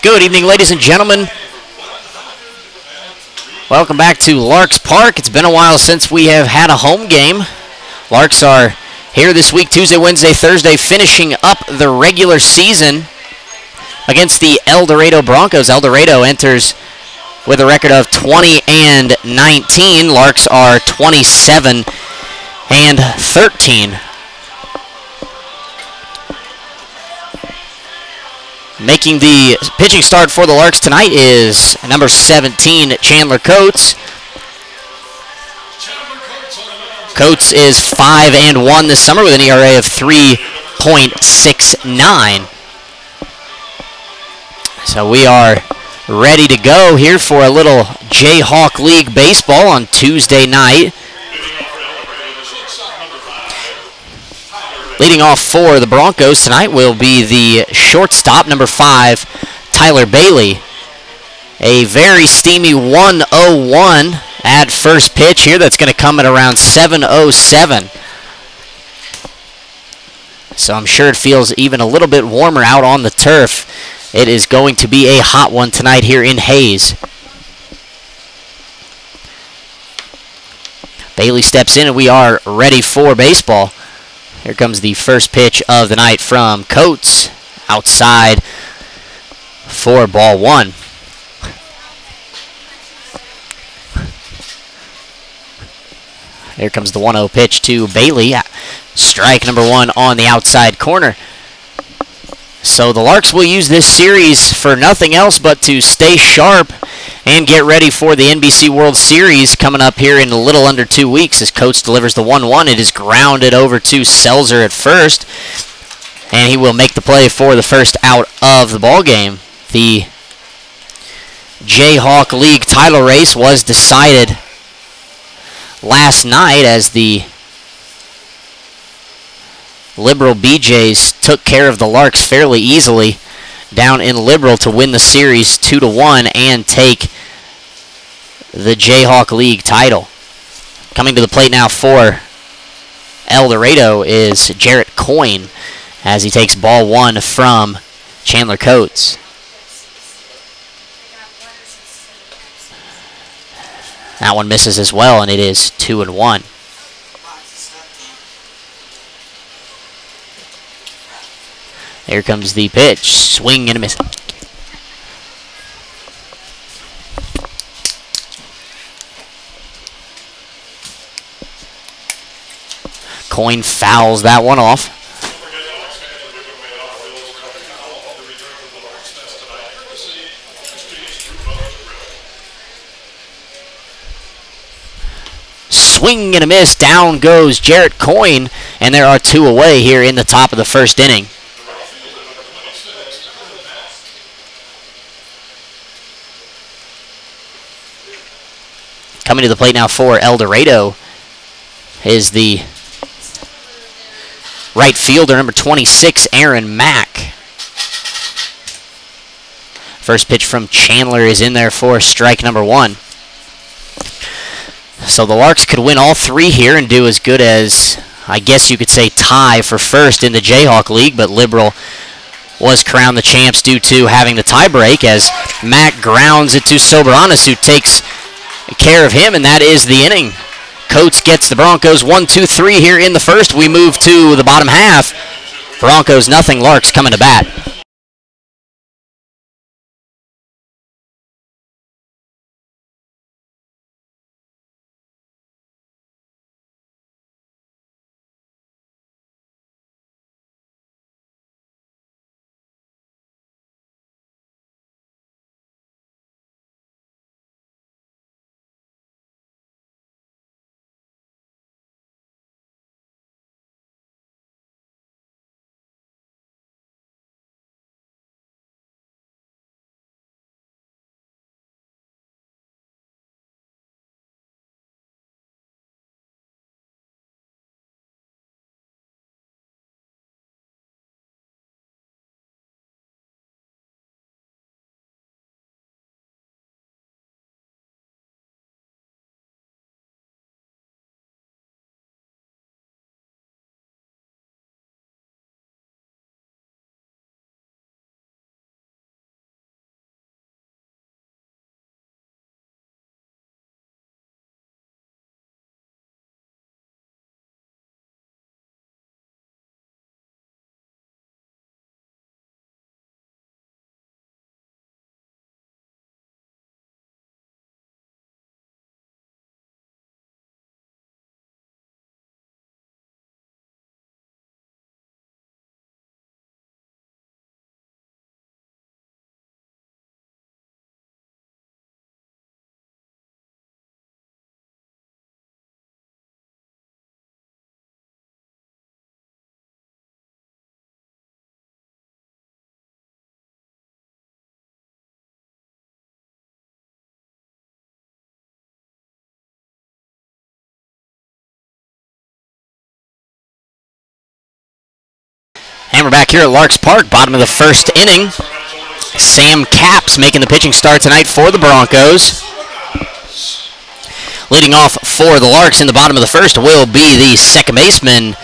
Good evening, ladies and gentlemen. Welcome back to Larks Park. It's been a while since we have had a home game. Larks are here this week, Tuesday, Wednesday, Thursday, finishing up the regular season against the El Dorado Broncos. El Dorado enters with a record of 20-19. Larks are 27-13. Making the pitching start for the Larks tonight is number 17, Chandler Coates. Coates is 5-1 this summer with an ERA of 3.69. So we are ready to go here for a little Jayhawk League baseball on Tuesday night. Leading off for the Broncos tonight will be the shortstop, number 5, Tyler Bailey. A very steamy 1-0-1 at first pitch here. That's going to come at around 7:07. So I'm sure it feels even a little bit warmer out on the turf. It is going to be a hot one tonight here in Hayes. Bailey steps in and we are ready for baseball. Here comes the first pitch of the night from Coates, outside for ball one. Here comes the 1-0 pitch to Bailey. Strike number 1 on the outside corner. So the Larks will use this series for nothing else but to stay sharp and get ready for the NBC World Series coming up here in a little under 2 weeks as Coates delivers the 1-1. It is grounded over to Selzer at first, and he will make the play for the first out of the ball game. The Jayhawk League title race was decided last night as the Liberal BJs took care of the Larks fairly easily down in Liberal to win the series 2-1 and take the Jayhawk League title. Coming to the plate now for El Dorado is Jarrett Coyne as he takes ball 1 from Chandler Coates. That one misses as well, and it is 2-1. Here comes the pitch. Swing and a miss. Coyne fouls that one off. Swing and a miss. Down goes Jarrett Coyne, and there are 2 away here in the top of the first inning. Coming to the plate now for El Dorado is the right fielder, number 26, Aaron Mack. First pitch from Chandler is in there for strike number 1. So the Larks could win all 3 here and do as good as, I guess you could say, tie for first in the Jayhawk League, but Liberal was crowned the champs due to having the tiebreak as Mack grounds it to Soberanis, who takes care of him, and that is the inning. Coates gets the Broncos 1-2-3 here in the first. We move to the bottom half. Broncos nothing. Larks coming to bat. back here at Larks Park, bottom of the first inning. Sam Capps making the pitching start tonight for the Broncos. Leading off for the Larks in the bottom of the first will be the second baseman,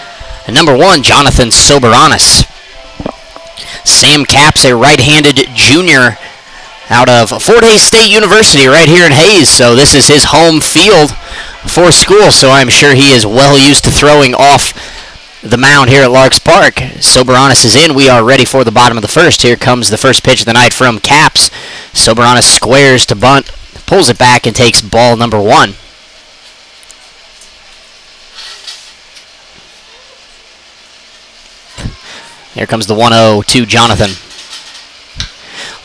number 1, Jonathan Soberanis. Sam Capps, a right-handed junior out of Fort Hays State University right here in Hays. So this is his home field for school, so I'm sure he is well used to throwing off the mound here at Larks Park. Soberanis is in. We are ready for the bottom of the first. Here comes the first pitch of the night from Capps. Soberanis squares to bunt, pulls it back, and takes ball number 1. Here comes the 1-0 to Jonathan.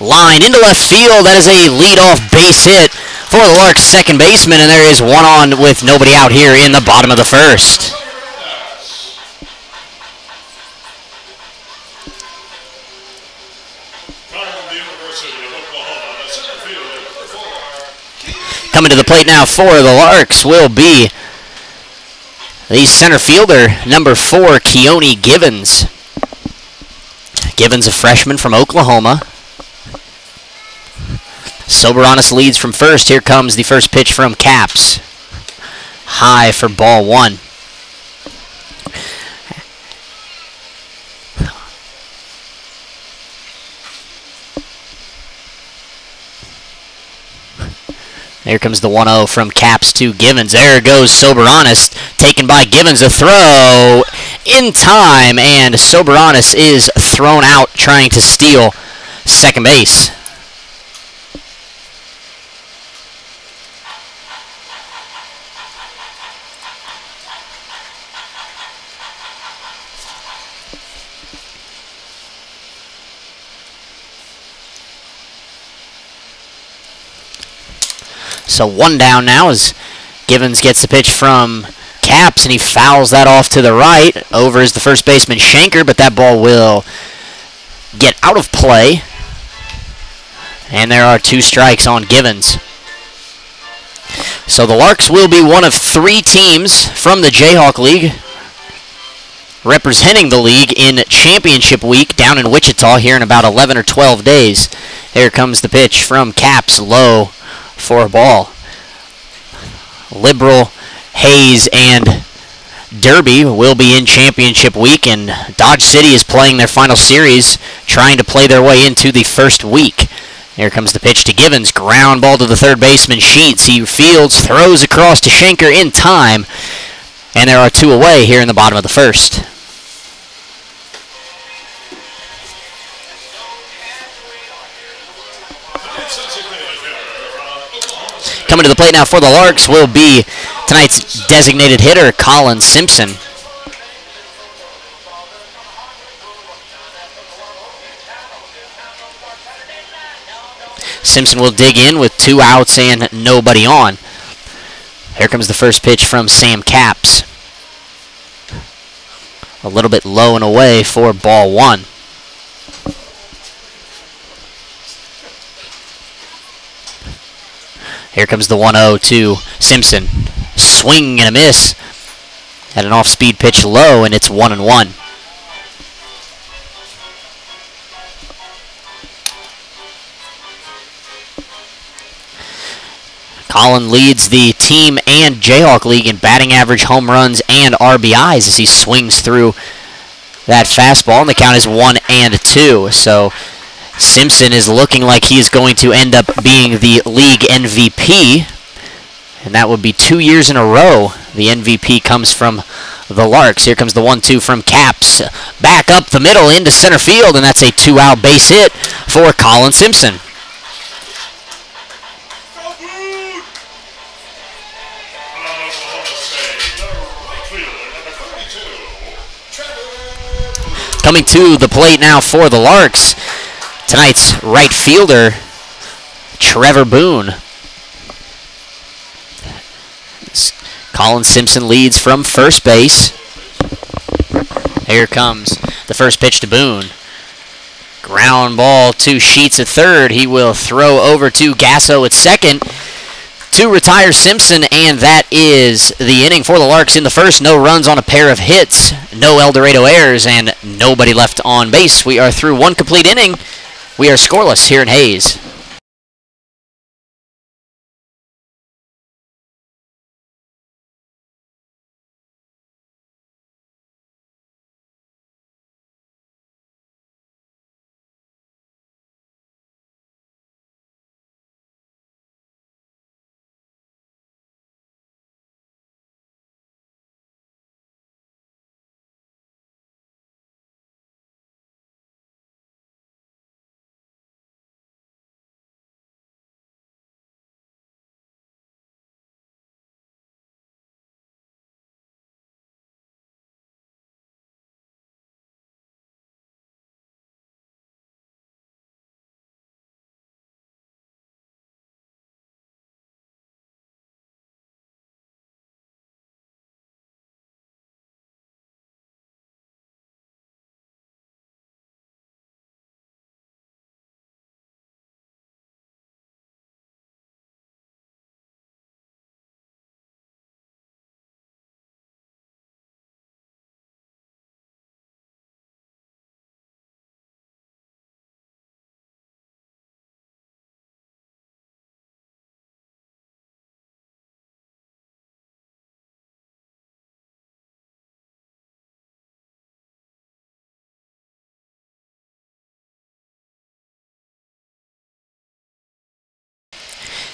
Line into left field. That is a leadoff base hit for the Larks second baseman, and there is one on with nobody out here in the bottom of the first. Coming to the plate now for the Larks will be the center fielder, number 4, Keone Givens. Givens, a freshman from Oklahoma. Soberanis leads from first. Here comes the first pitch from Capps. High for ball 1. Here comes the 1-0 from Capps to Givens. There goes Soberanis, taken by Givens. A throw in time, and Soberanis is thrown out trying to steal second base. So one down now as Givens gets the pitch from Capps, and he fouls that off to the right. Over is the first baseman Shanker, but that ball will get out of play. And there are 2 strikes on Givens. So the Larks will be one of 3 teams from the Jayhawk League representing the league in championship week down in Wichita here in about 11 or 12 days. Here comes the pitch from Capps, low for a ball. Liberal, Hays, and Derby will be in championship week, and Dodge City is playing their final series, trying to play their way into the first week. Here comes the pitch to Givens. Ground ball to the third baseman, Sheets. He fields, throws across to Shanker in time, and there are 2 away here in the bottom of the first. Coming to the plate now for the Larks will be tonight's designated hitter, Colin Simpson. Simpson will dig in with 2 outs and nobody on. Here comes the first pitch from Sam Capps. A little bit low and away for ball 1. Here comes the 1-0 to Simpson. Swing and a miss at an off-speed pitch low, and it's 1-1. Colin leads the team and Jayhawk League in batting average, home runs, and RBIs as he swings through that fastball, and the count is 1-2. So Simpson is looking like he is going to end up being the league MVP, and that would be 2 years in a row the MVP comes from the Larks. Here comes the 1-2 from Capps. Back up the middle into center field, and that's a 2-out base hit for Colin Simpson. Coming to the plate now for the Larks, tonight's right fielder, Trevor Boone. Colin Simpson leads from first base. Here comes the first pitch to Boone. Ground ball to Sheets at third. He will throw over to Gasso at second. to retire Simpson, and that is the inning for the Larks in the first. No runs on a pair of hits, no El Dorado errors, and nobody left on base. We are through one complete inning. We are scoreless here in Hayes.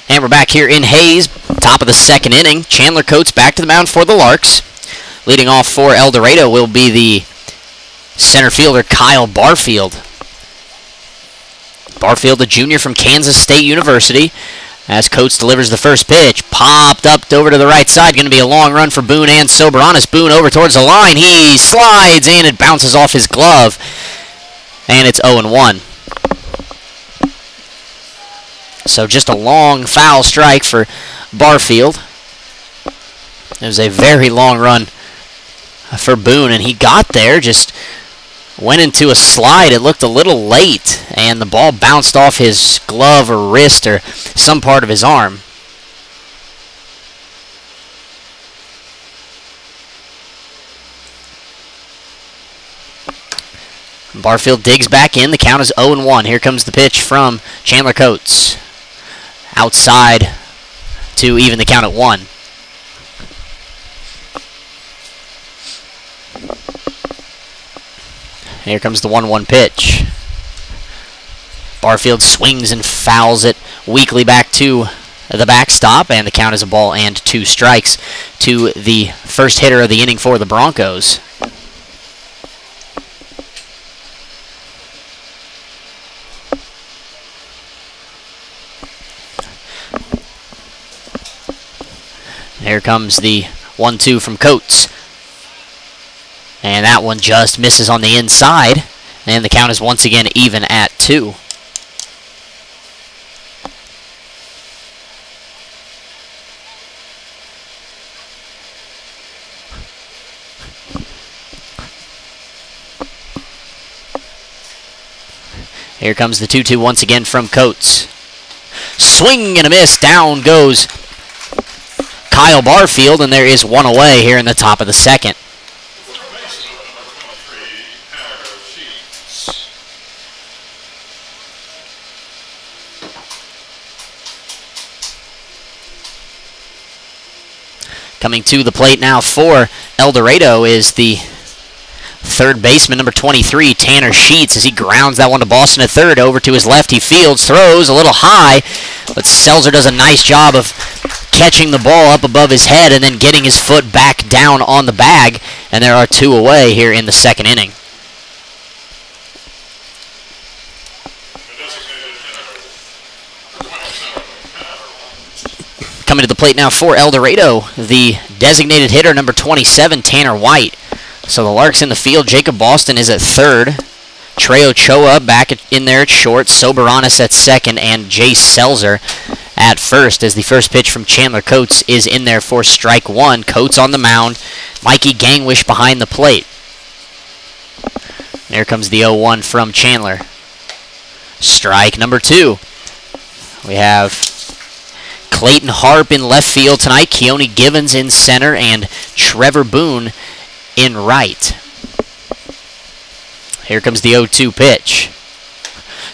And we're back here in Hayes, top of the second inning. Chandler Coates back to the mound for the Larks. Leading off for El Dorado will be the center fielder Kyle Barfield. Barfield, a junior from Kansas State University. As Coates delivers the first pitch, popped up over to the right side. Going to be a long run for Boone and Soberanis. Boone over towards the line. He slides and it bounces off his glove. And it's 0-1. So just a long foul strike for Barfield. It was a very long run for Boone, and he got there, just went into a slide. It looked a little late, and the ball bounced off his glove or wrist or some part of his arm. Barfield digs back in. The count is 0-1. Here comes the pitch from Chandler Coates. Outside to even the count at 1. Here comes the 1-1 pitch. Barfield swings and fouls it weakly back to the backstop, and the count is a ball and 2 strikes to the first hitter of the inning for the Broncos. Here comes the 1-2 from Coates. And that one just misses on the inside. And the count is once again even at 2. Here comes the 2-2 once again from Coates. Swing and a miss. Down goes Kyle Barfield, and there is one away here in the top of the second. Coming to the plate now for El Dorado is the third baseman, number 23, Tanner Sheets, as he grounds that one to Boston at third. Over to his left, he fields, throws a little high, but Selzer does a nice job of catching the ball up above his head and then getting his foot back down on the bag, and there are 2 away here in the second inning. Coming to the plate now for El Dorado, the designated hitter, number 27, Tanner White. So the Larks in the field. Jacob Boston is at third. Trey Ochoa back in there at short. Soberanis at second, and Jay Selzer at first, as the first pitch from Chandler Coates is in there for strike 1. Coates on the mound. Mikey Gangwish behind the plate. There comes the 0-1 from Chandler. Strike number 2. We have Clayton Harp in left field tonight, Keone Givens in center, and Trevor Boone in right. Here comes the 0-2 pitch.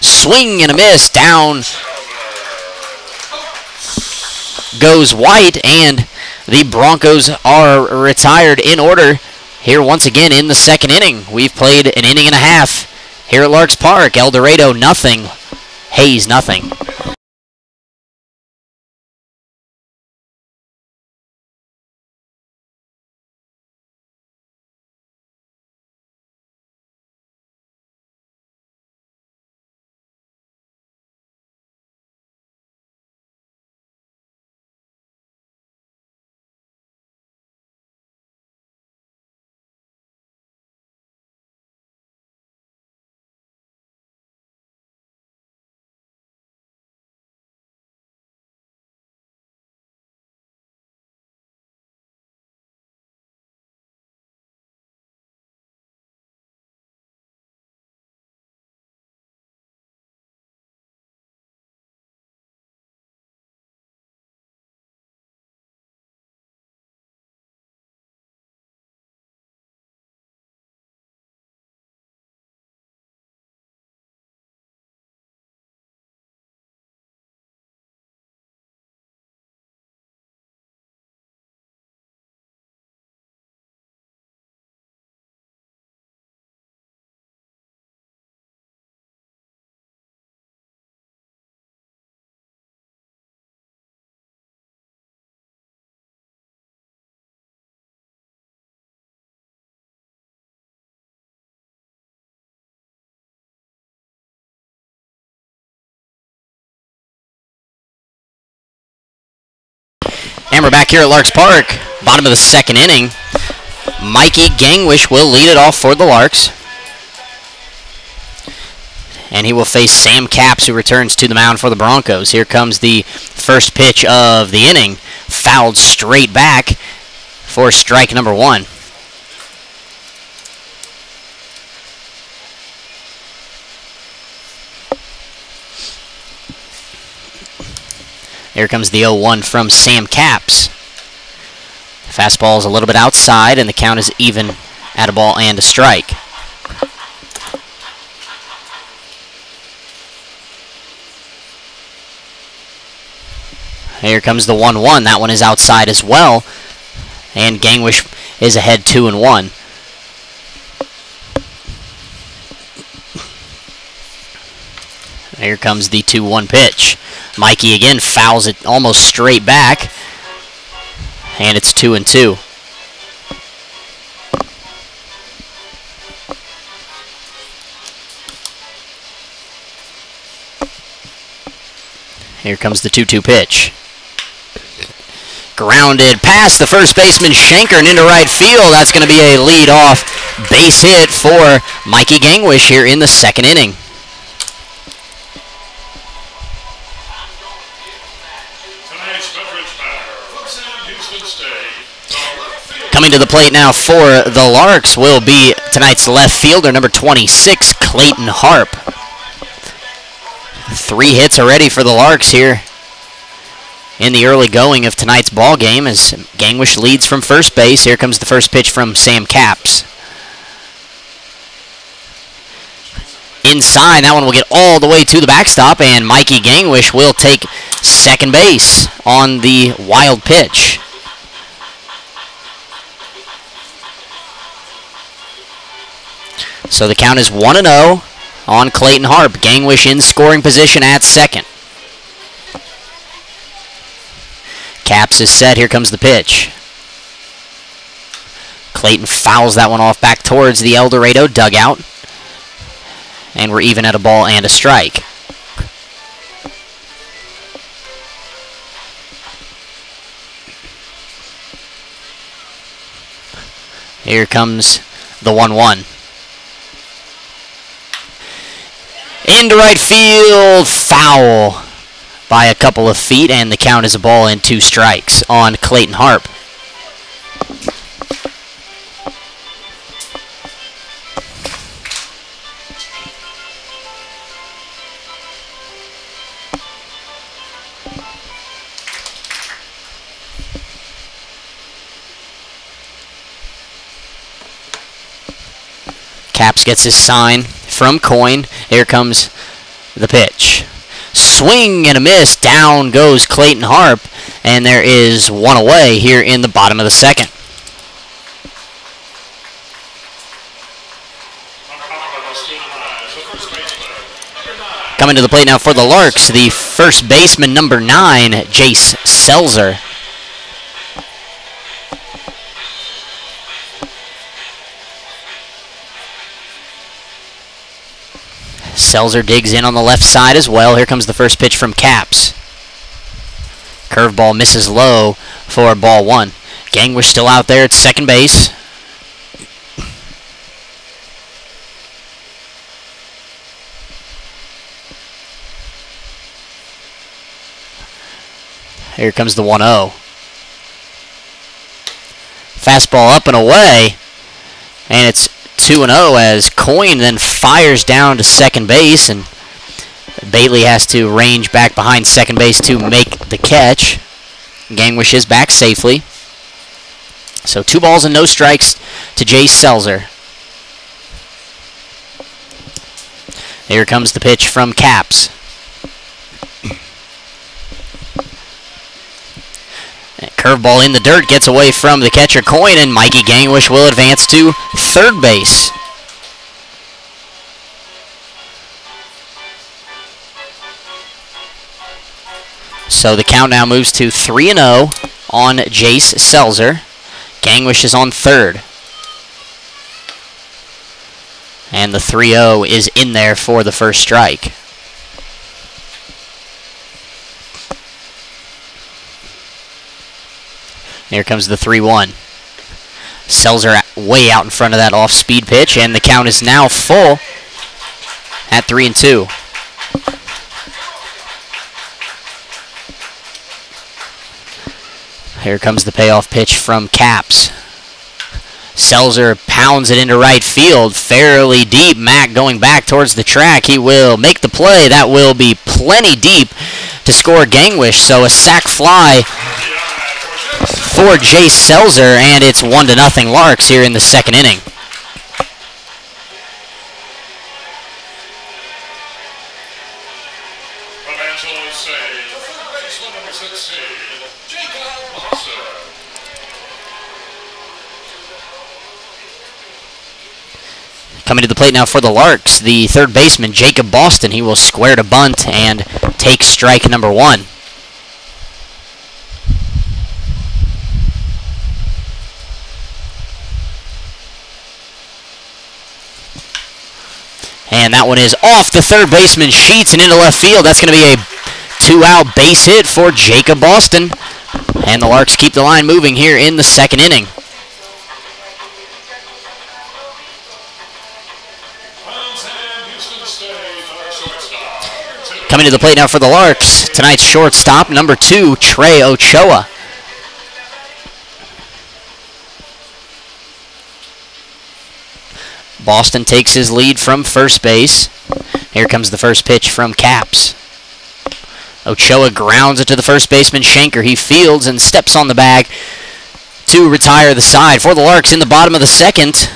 Swing and a miss. Down goes White, and the Broncos are retired in order here once again in the second inning. We've played an inning and a half here at Larks Park. El Dorado nothing, Hayes nothing. And we're back here at Larks Park, bottom of the second inning. Mikey Gangwish will lead it off for the Larks. And he will face Sam Capps, who returns to the mound for the Broncos. Here comes the first pitch of the inning. Fouled straight back for strike number one. Here comes the 0-1 from Sam Capps. Fastball is a little bit outside, and the count is even at a ball and a strike. Here comes the 1-1. That one is outside as well, and Gangwish is ahead 2-1. Here comes the 2-1 pitch. Mikey again fouls it almost straight back, and it's 2-2. Here comes the 2-2 pitch. Grounded past the first baseman Shanker and into right field. That's going to be a lead-off base hit for Mikey Gangwish here in the second inning. Coming to the plate now for the Larks will be tonight's left fielder, number 26, Clayton Harp. 3 hits already for the Larks here in the early going of tonight's ball game as Gangwish leads from first base. Here comes the first pitch from Sam Capps. Inside, that one will get all the way to the backstop, and Mikey Gangwish will take second base on the wild pitch. So the count is 1-0 on Clayton Harp. Gangwish in scoring position at second. Capps is set. Here comes the pitch. Clayton fouls that one off back towards the El Dorado dugout. And we're even at a ball and a strike. Here comes the 1-1. Into right field, foul by a couple of feet, and the count is a ball and 2 strikes on Clayton Harp. Caps gets his sign from Coin. Here comes the pitch. Swing and a miss. Down goes Clayton Harp, and there is one away here in the bottom of the second. Coming to the plate now for the Larks, the first baseman, number 9, Jace Selzer. Selzer digs in on the left side as well. Here comes the first pitch from Caps. Curveball misses low for ball 1. Gangwish still out there at second base. Here comes the 1-0. Fastball up and away. And it's 2-0 as Coin then fires down to second base, and Bailey has to range back behind second base to make the catch. Gangwish is back safely. So 2 balls and no strikes to Jace Selzer. Here comes the pitch from Caps. Curveball in the dirt gets away from the catcher Coin, and Mikey Gangwish will advance to third base. So the count now moves to 3-0 on Jace Selzer. Gangwish is on third. And the 3-0 is in there for the first strike. Here comes the 3-1. Selzer way out in front of that off-speed pitch, and the count is now full at 3-2. Here comes the payoff pitch from Caps. Selzer pounds it into right field, fairly deep. Mack going back towards the track. He will make the play. That will be plenty deep to score Gangwish. So a sac fly for Jace Selzer, and it's 1-0 Larks here in the second inning. Coming to the plate now for the Larks, the third baseman, Jacob Boston. He will square to bunt and take strike number 1. And that one is off the third baseman sheets and into left field. That's going to be a 2-out base hit for Jacob Boston. And the Larks keep the line moving here in the second inning. Coming to the plate now for the Larks, tonight's shortstop, number 2, Trey Ochoa. Boston takes his lead from first base. Here comes the first pitch from Caps. Ochoa grounds it to the first baseman, Shanker. He fields and steps on the bag to retire the side. For the Larks in the bottom of the second,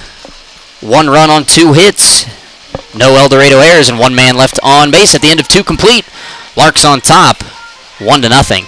1 run on 2 hits. No El Dorado errors and 1 man left on base at the end of 2 complete. Larks on top, 1-0.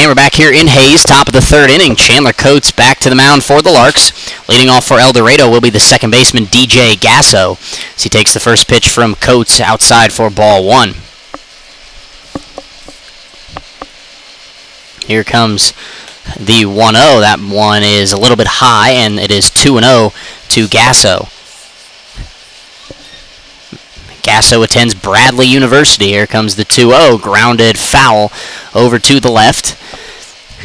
And we're back here in Hayes, top of the third inning. Chandler Coates back to the mound for the Larks. Leading off for El Dorado will be the second baseman, DJ Gasso, as he takes the first pitch from Coates outside for ball one. Here comes the 1-0. That one is a little bit high, and it is 2-0 to Gasso. Gasso attends Bradley University. Here comes the 2-0, grounded foul over to the left.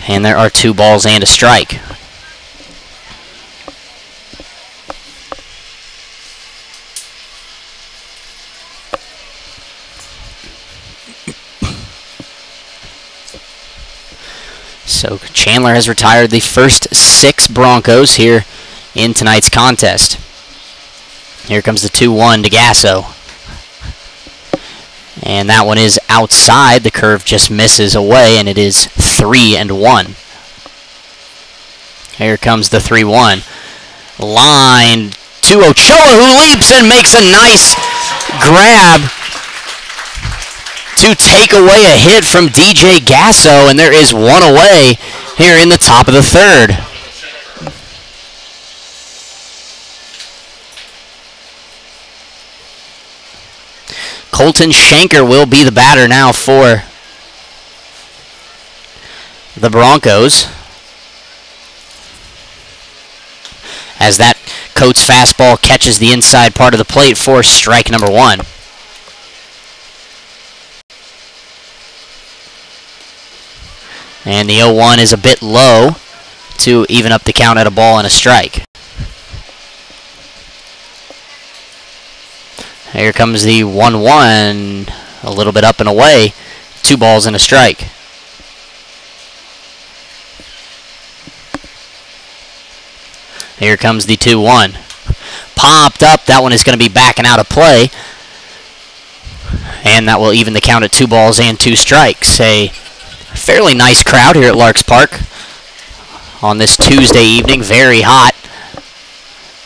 And there are 2 balls and a strike. So Chandler has retired the first 6 Broncos here in tonight's contest. Here comes the 2-1 to Gasso. And that one is outside. The curve just misses away, and it is 3-1. Here comes the 3-1. Line to Ochoa, who leaps and makes a nice grab to take away a hit from DJ Gasso, and there is one away here in the top of the third. Colton Shanker will be the batter now for the Broncos, as that Coates fastball catches the inside part of the plate for strike number 1. And the 0-1 is a bit low to even up the count at a ball and a strike. Here comes the 1-1, a little bit up and away, 2 balls and a strike. Here comes the 2-1. Popped up, that one is going to be backing out of play. And that will even the count at 2 balls and 2 strikes. A fairly nice crowd here at Larks Park on this Tuesday evening, very hot.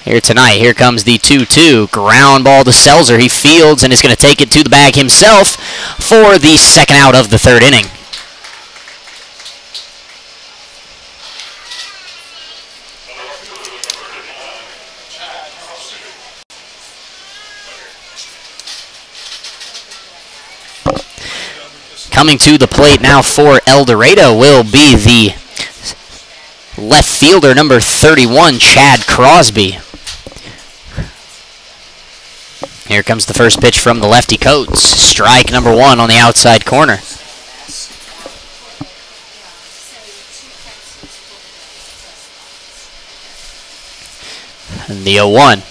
Here tonight, here comes the 2-2. Ground ball to Selzer. He fields and is going to take it to the bag himself for the second out of the third inning. Coming to the plate now for El Dorado will be the left fielder, number 31, Chad Crosby. Here comes the first pitch from the lefty Coates. Strike number 1 on the outside corner. And the 0-1.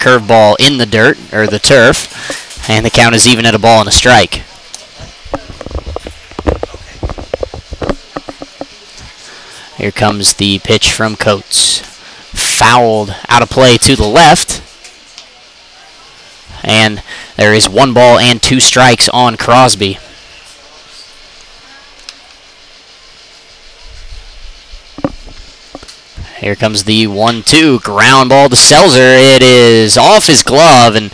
Curveball in the dirt, or the turf. And the count is even at a ball and a strike. Here comes the pitch from Coates. Fouled out of play to the left. And there is 1 ball and 2 strikes on Crosby. Here comes the 1-2. Ground ball to Selzer. It is off his glove, and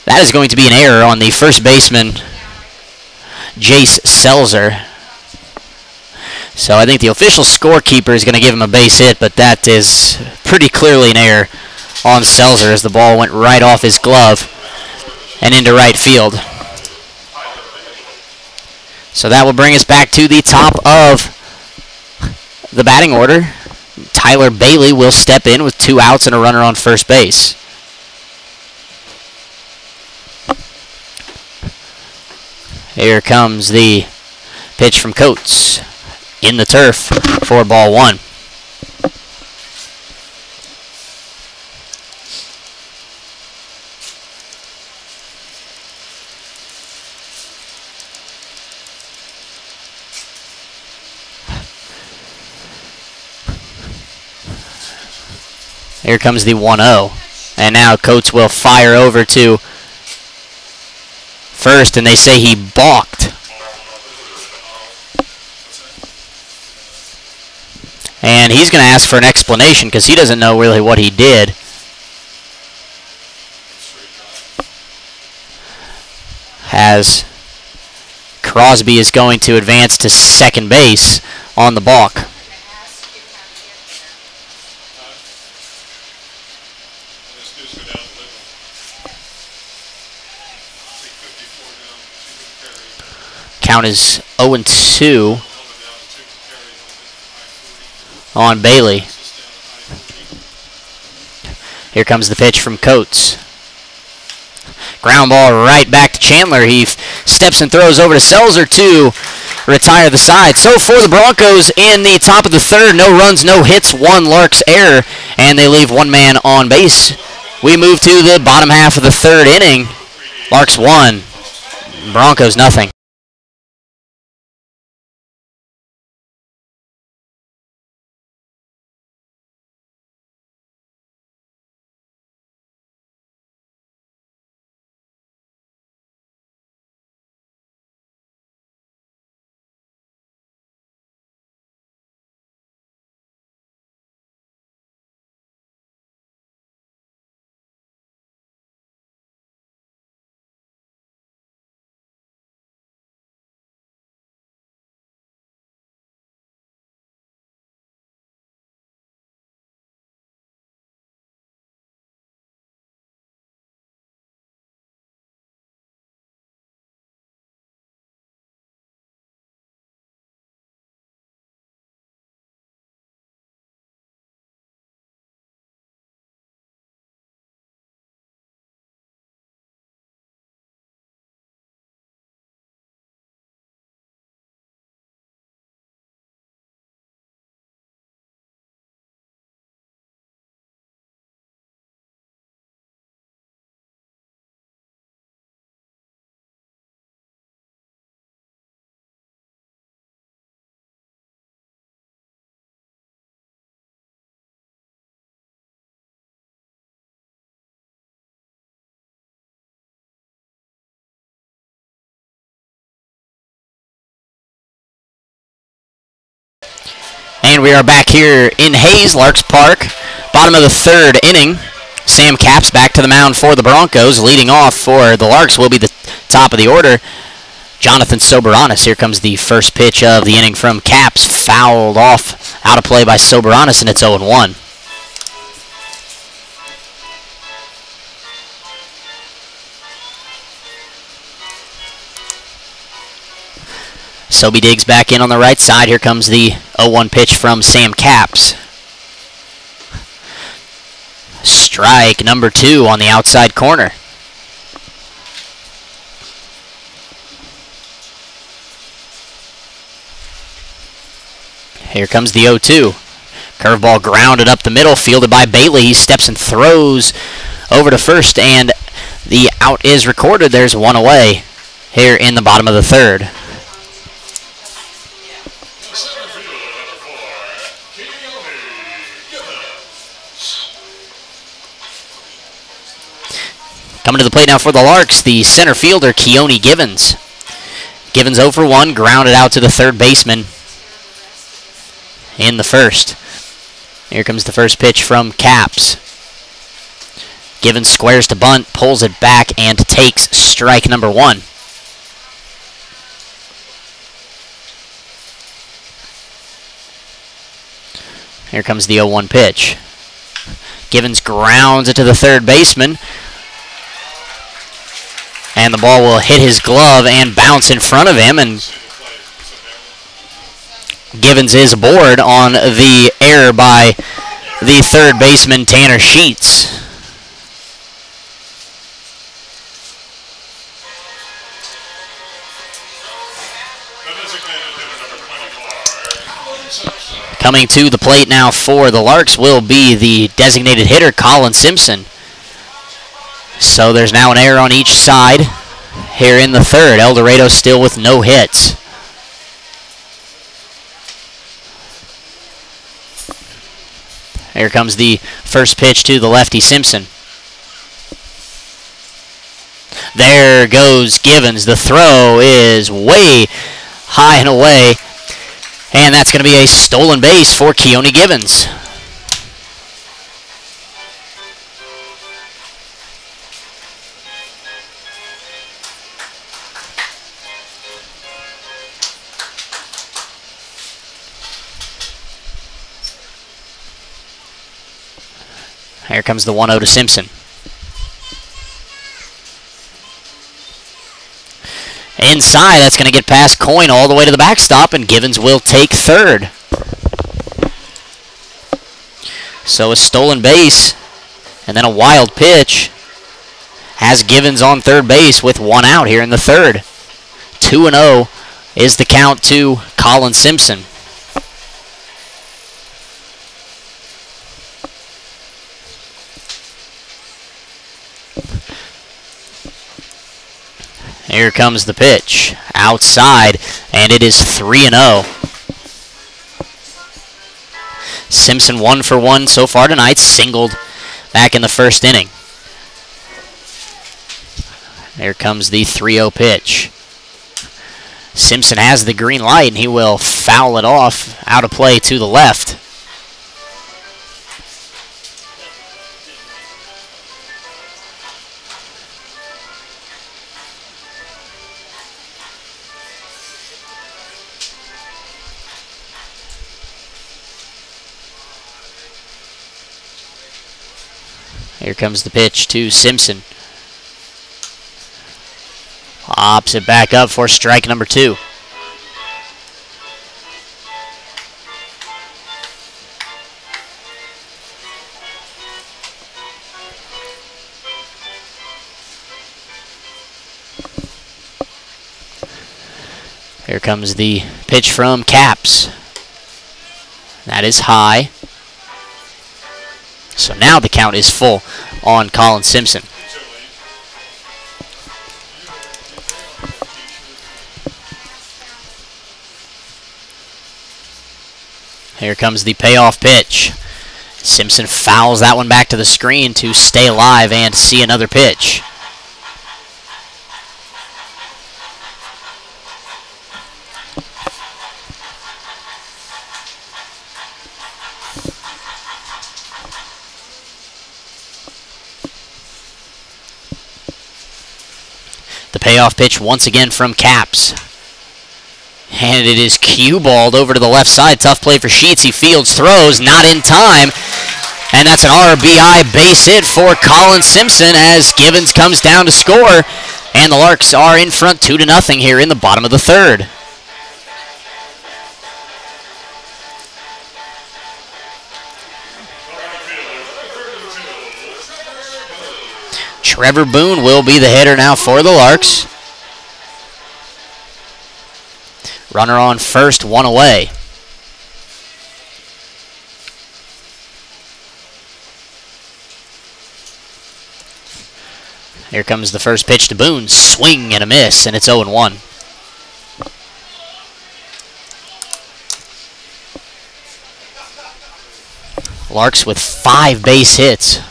that is going to be an error on the first baseman, Jace Selzer. So I think the official scorekeeper is going to give him a base hit, but that is pretty clearly an error on Selzer as the ball went right off his glove and into right field. So that will bring us back to the top of the batting order. Tyler Bailey will step in with 2 outs and a runner on first base. Here comes the pitch from Coates. In the turf for ball 1. Here comes the 1-0. And now Coates will fire over to first, and they say he balked. And he's going to ask for an explanation because he doesn't know really what he did. Has Crosby is going to advance to second base on the balk. Count is 0-2 on Bailey. Here comes the pitch from Coates. Ground ball right back to Chandler. He steps and throws over to Selzer to retire the side. So for the Broncos in the top of the third, no runs, no hits, 1 Larks error, and they leave 1 man on base. We move to the bottom half of the third inning. Larks 1, Broncos nothing. And we are back here in Hayes, Larks Park, bottom of the third inning. Sam Capps back to the mound for the Broncos. Leading off for the Larks will be the top of the order, Jonathan Soberanis. Here comes the first pitch of the inning from Capps. Fouled off, out of play by Soberanis, and it's 0-1. Sobey digs back in on the right side. Here comes the 0-1 pitch from Sam Capps. Strike number 2 on the outside corner. Here comes the 0-2. Curveball grounded up the middle, fielded by Bailey. He steps and throws over to first, and the out is recorded. There's 1 away here in the bottom of the third. Coming to the plate now for the Larks, the center fielder, Keone Givens. Givens 0 for 1, grounded out to the third baseman in the first. Here comes the first pitch from Capps. Givens squares to bunt, pulls it back, and takes strike number 1. Here comes the 0-1 pitch. Givens grounds it to the third baseman, and the ball will hit his glove and bounce in front of him, and Givens is aboard on the error by the third baseman, Tanner Sheets. Coming to the plate now for the Larks will be the designated hitter, Colin Simpson. So there's now an error on each side here in the third. El Dorado still with no hits. Here comes the first pitch to the lefty, Simpson. There goes Givens. The throw is way high and away, and that's going to be a stolen base for Keone Givens. Here comes the 1-0 to Simpson. Inside, that's going to get past Coyne all the way to the backstop, and Givens will take third. So a stolen base, and then a wild pitch has Givens on third base with 1 out here in the third. 2-0 is the count to Colin Simpson. Here comes the pitch. Outside, and it is 3-0. Simpson 1 for 1 so far tonight, singled back in the first inning. Here comes the 3-0 pitch. Simpson has the green light, and he will foul it off out of play to the left. Here comes the pitch to Simpson. Pops it back up for strike number 2. Here comes the pitch from Caps. That is high. So now the count is full on Colin Simpson. Here comes the payoff pitch. Simpson fouls that one back to the screen to stay alive and see another pitch. Payoff pitch once again from Caps. And it is cue-balled over to the left side. Tough play for Sheets. He fields, throws, not in time. And that's an RBI base hit for Colin Simpson as Givens comes down to score. And the Larks are in front 2-0 here in the bottom of the third. Trevor Boone will be the hitter now for the Larks. Runner on first, 1 away. Here comes the first pitch to Boone. Swing and a miss, and it's 0-1. Larks with 5 base hits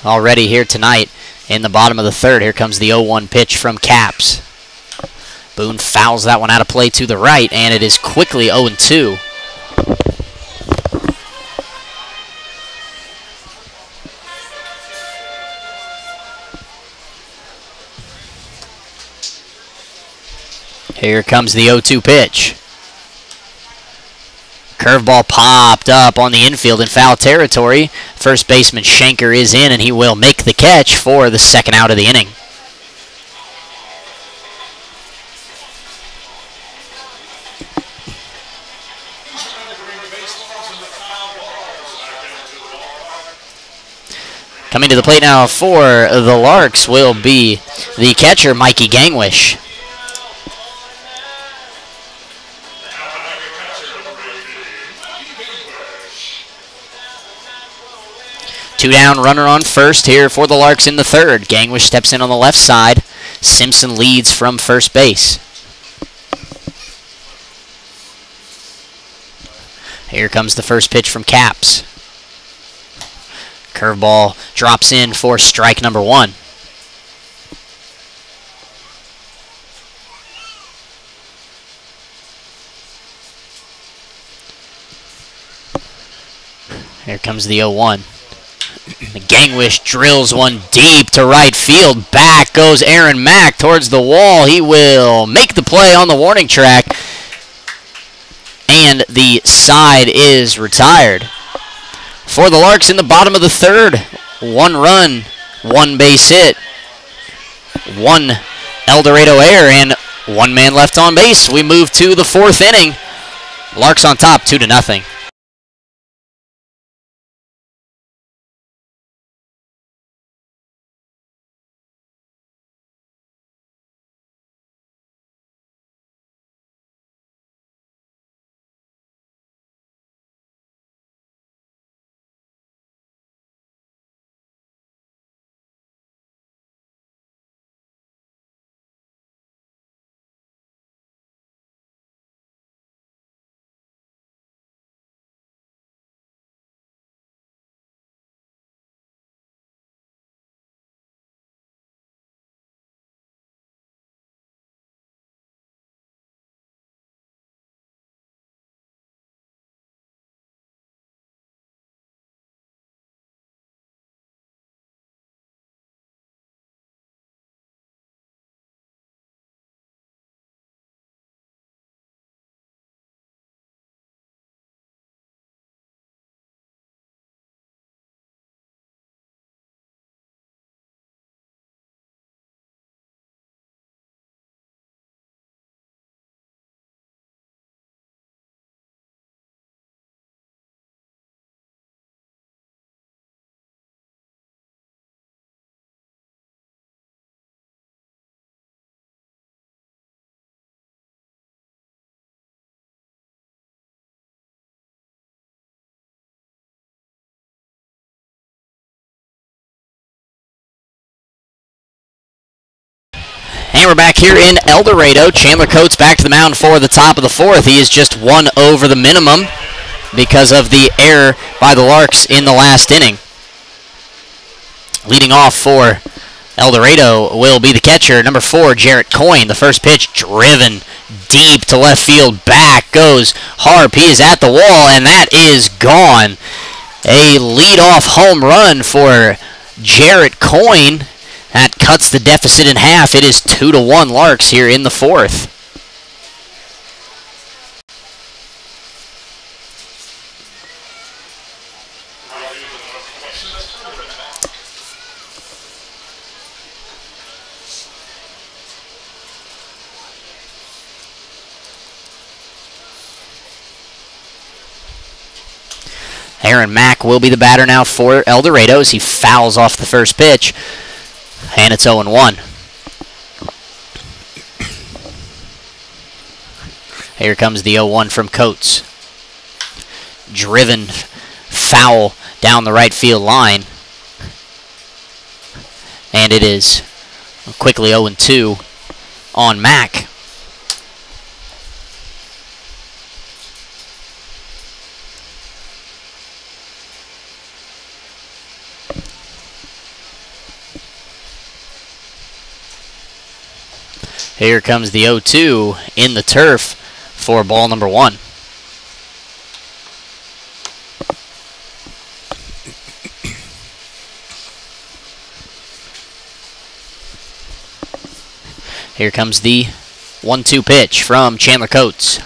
already here tonight. In the bottom of the third, here comes the 0-1 pitch from Caps. Boone fouls that one out of play to the right, and it is quickly 0-2. Here comes the 0-2 pitch. Curveball popped up on the infield in foul territory. First baseman Schenker is in, and he will make the catch for the second out of the inning. Coming to the plate now for the Larks will be the catcher, Mikey Gangwish. Two down, runner on first here for the Larks in the third. Gangwish steps in on the left side. Simpson leads from first base. Here comes the first pitch from Caps. Curveball drops in for strike number 1. Here comes the 0-1. Gangwish drills one deep to right field. Back goes Aaron Mack towards the wall. He will make the play on the warning track. And the side is retired. for the Larks in the bottom of the third. 1 run, 1 base hit, 1 El Dorado error, and 1 man left on base. We move to the 4th inning. Larks on top, 2-0. And we're back here in El Dorado. Chandler Coates back to the mound for the top of the 4th. He is just 1 over the minimum because of the error by the Larks in the last inning. Leading off for El Dorado will be the catcher, number 4, Jarrett Coyne. The first pitch driven deep to left field. Back goes Harp. He is at the wall, and that is gone. A leadoff home run for Jarrett Coyne. That cuts the deficit in half. It is 2-1 Larks here in the 4th. Aaron Mack will be the batter now for El Dorado as he fouls off the first pitch. And it's 0-1. Here comes the 0-1 from Coates. Driven foul down the right field line. And it is quickly 0-2 on Mack. Here comes the 0-2 in the turf for ball number 1. Here comes the 1-2 pitch from Chandler Coates.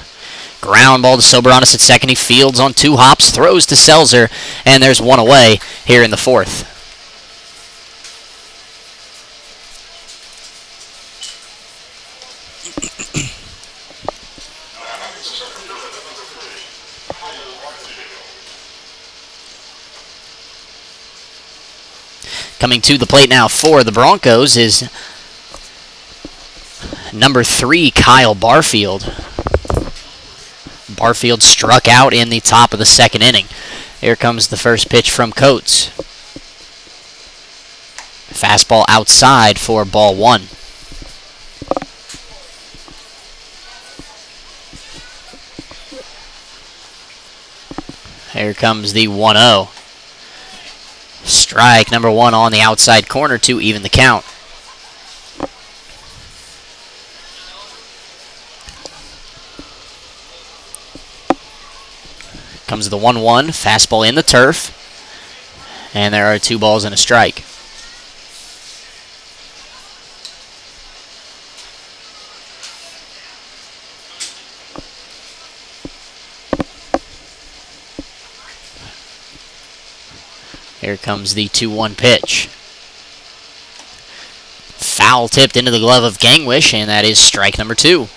Ground ball to Soberanis at second. He fields on 2 hops, throws to Selzer, and there's 1 away here in the 4th. Coming to the plate now for the Broncos is number 3, Kyle Barfield. Barfield struck out in the top of the 2nd inning. Here comes the first pitch from Coates. Fastball outside for ball 1. Here comes the 1-0. Strike number 1 on the outside corner to even the count. Comes the 1-1, fastball in the turf, and there are 2 balls and a strike. Here comes the 2-1 pitch. Foul tipped into the glove of Gangwish, and that is strike number 2.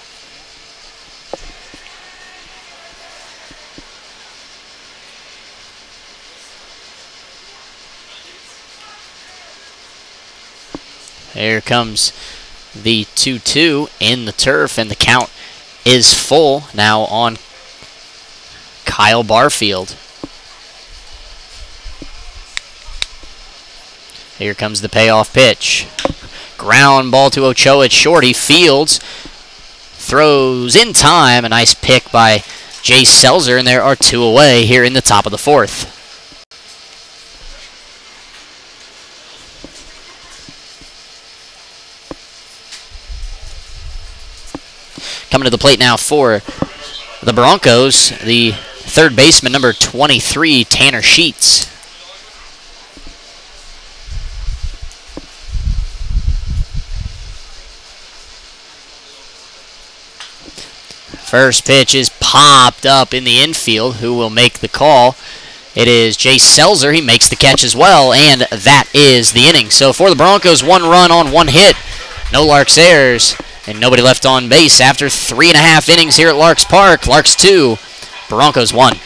Here comes the 2-2 in the turf, and the count is full now on Kyle Barfield. Here comes the payoff pitch. Ground ball to Ochoa at short. He fields, throws in time. A nice pick by Jay Selzer, and there are 2 away here in the top of the 4th. Coming to the plate now for the Broncos, the third baseman, number 23, Tanner Sheets. First pitch is popped up in the infield. Who will make the call? It is Jay Selzer. He makes the catch as well, and that is the inning. So for the Broncos, 1 run on 1 hit. No Larks errors, and nobody left on base after 3.5 innings here at Larks Park. Larks 2, Broncos 1.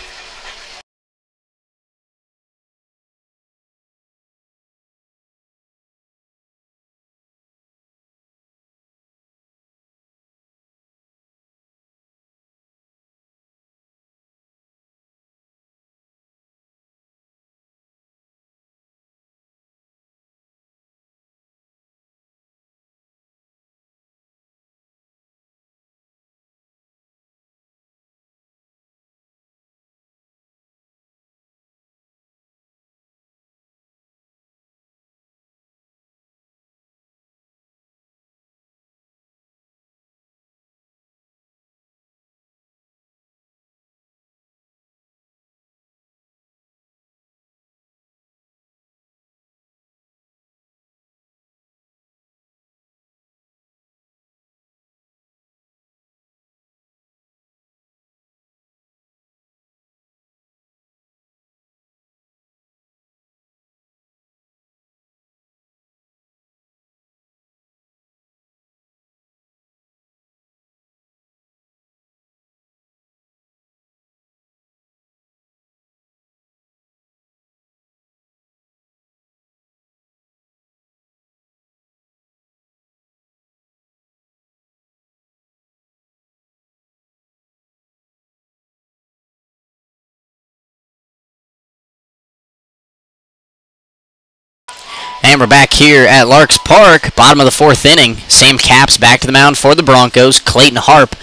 And we're back here at Larks Park, bottom of the 4th inning. Sam Capps back to the mound for the Broncos. Clayton Harp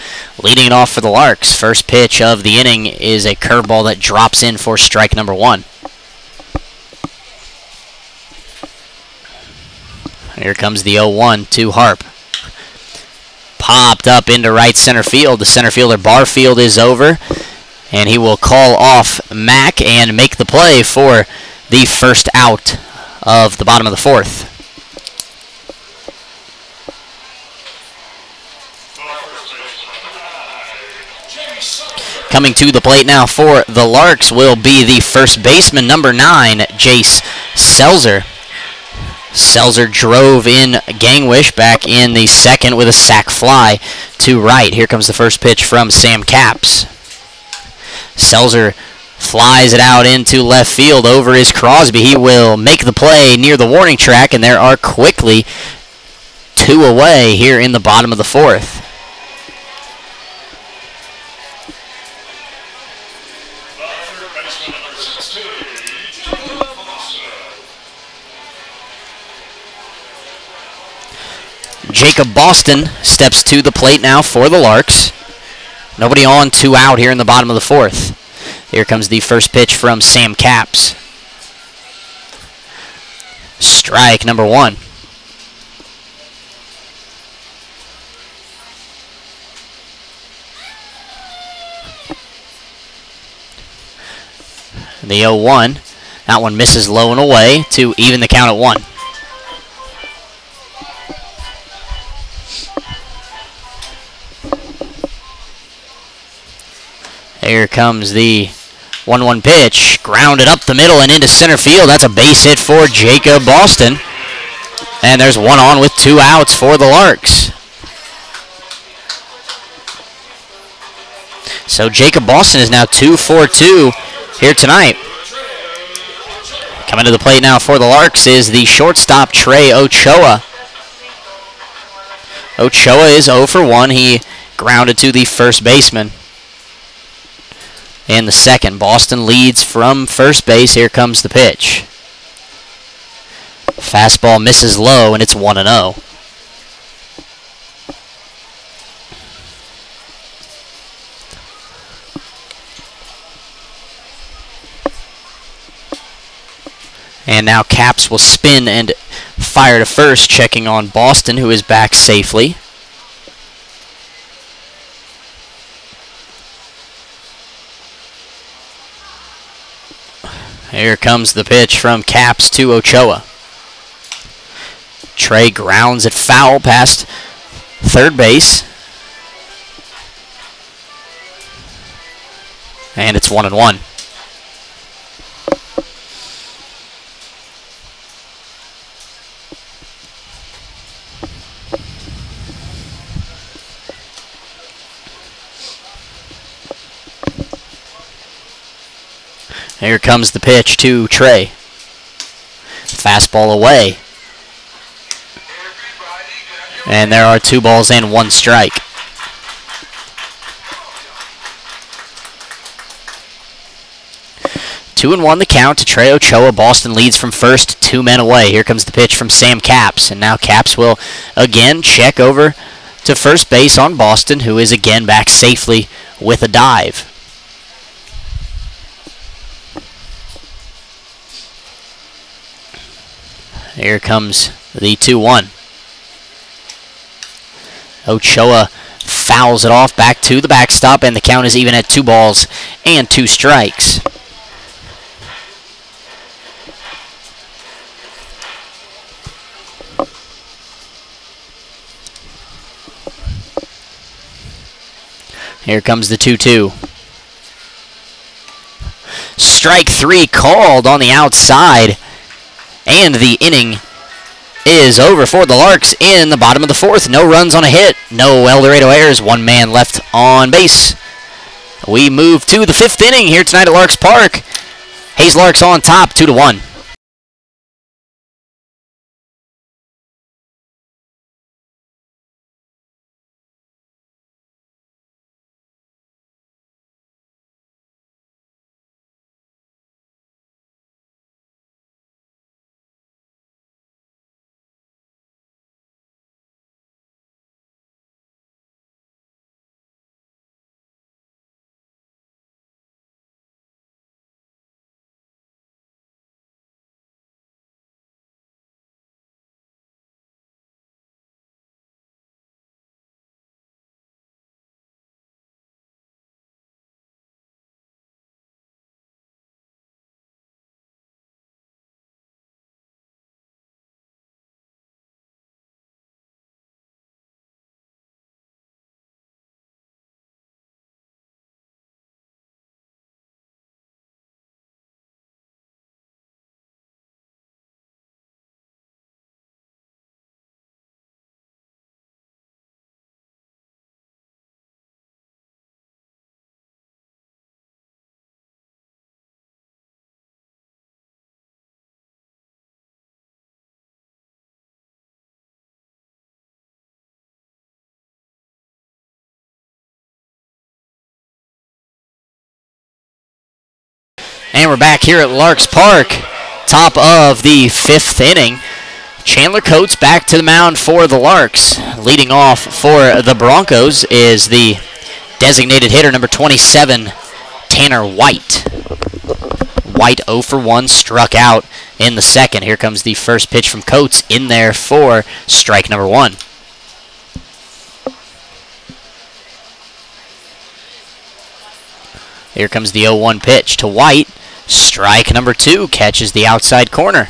leading it off for the Larks. First pitch of the inning is a curveball that drops in for strike number 1. Here comes the 0-1 to Harp. Popped up into right center field. The center fielder Barfield is over, and he will call off Mack and make the play for the first out of the bottom of the 4th. Coming to the plate now for the Larks will be the first baseman, number 9, Jace Selzer. Selzer drove in Gangwish back in the 2nd with a sac fly to right. Here comes the first pitch from Sam Capps. Selzer flies it out into left field. Over is Crosby. He will make the play near the warning track, and there are quickly 2 away here in the bottom of the 4th. Jacob Boston steps to the plate now for the Larks. Nobody on, 2 out here in the bottom of the 4th. Here comes the first pitch from Sam Capps. Strike number 1. The 0-1. That one misses low and away to even the count at 1. Here comes the 1-1 pitch, grounded up the middle and into center field. That's a base hit for Jacob Boston. And there's one on with 2 outs for the Larks. So Jacob Boston is now 2 for 2 here tonight. Coming to the plate now for the Larks is the shortstop, Trey Ochoa. Ochoa is 0 for 1. He grounded to the first baseman. In the second, Boston leads from first base. Here comes the pitch. Fastball misses low, and it's 1-0. And now Caps will spin and fire to first, checking on Boston, who is back safely. Here comes the pitch from Caps to Ochoa. Trey grounds it foul past third base. And it's 1-1. Here comes the pitch to Trey. Fastball away. And there are 2 balls and 1 strike. Two and 1 the count to Trey Ochoa. Boston leads from first, 2 men away. Here comes the pitch from Sam Caps. And now Caps will again check over to first base on Boston, who is again back safely with a dive. Here comes the 2-1. Ochoa fouls it off back to the backstop, and the count is even at 2 balls and 2 strikes. Here comes the 2-2. Strike 3 called on the outside. And the inning is over for the Larks in the bottom of the 4th. No runs on a hit. No El Dorado errors. 1 man left on base. We move to the 5th inning here tonight at Larks Park. Hayes Larks on top, 2-1. And we're back here at Larks Park, top of the 5th inning. Chandler Coates back to the mound for the Larks. Leading off for the Broncos is the designated hitter, number 27, Tanner White. White 0 for 1, struck out in the second. Here comes the first pitch from Coates, in there for strike number 1. Here comes the 0-1 pitch to White. Strike number 2, catches the outside corner.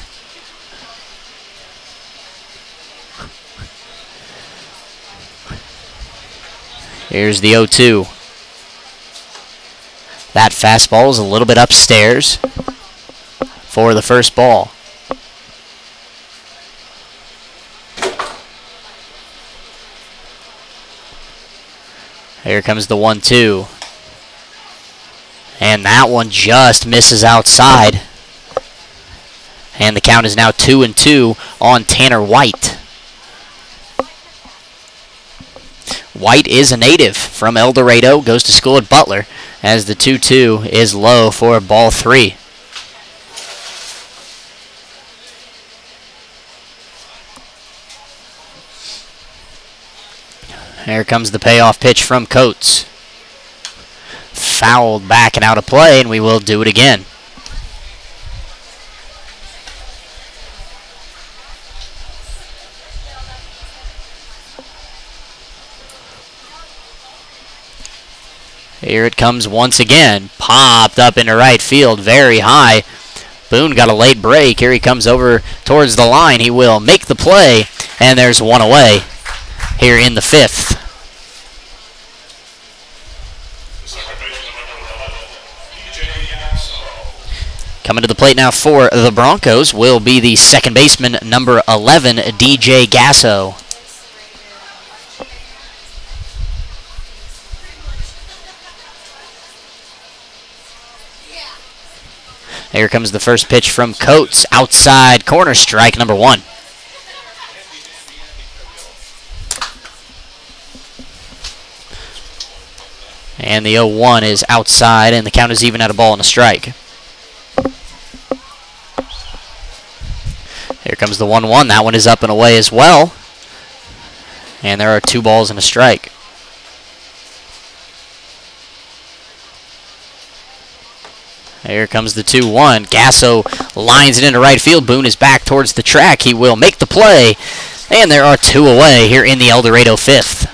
Here's the 0-2. That fastball is a little bit upstairs for the first ball. Here comes the 1-2. And that one just misses outside. And the count is now 2-2 on Tanner White. White is a native from El Dorado, goes to school at Butler, as the 2-2 is low for ball 3. Here comes the payoff pitch from Coates. Fouled back and out of play, and we will do it again. Here it comes once again. Popped up into right field, very high. Boone got a late break. Here he comes over towards the line. He will make the play, and there's one away here in the 5th. Coming to the plate now for the Broncos will be the second baseman, number 11, DJ Gasso. Here comes the first pitch from Coates, outside corner, strike number 1. And the 0-1 is outside, and the count is even at a ball and a strike. Here comes the 1-1. That one is up and away as well. And there are 2 balls and a strike. Here comes the 2-1. Gasso lines it into right field. Boone is back towards the track. He will make the play. And there are 2 away here in the El Dorado 5th.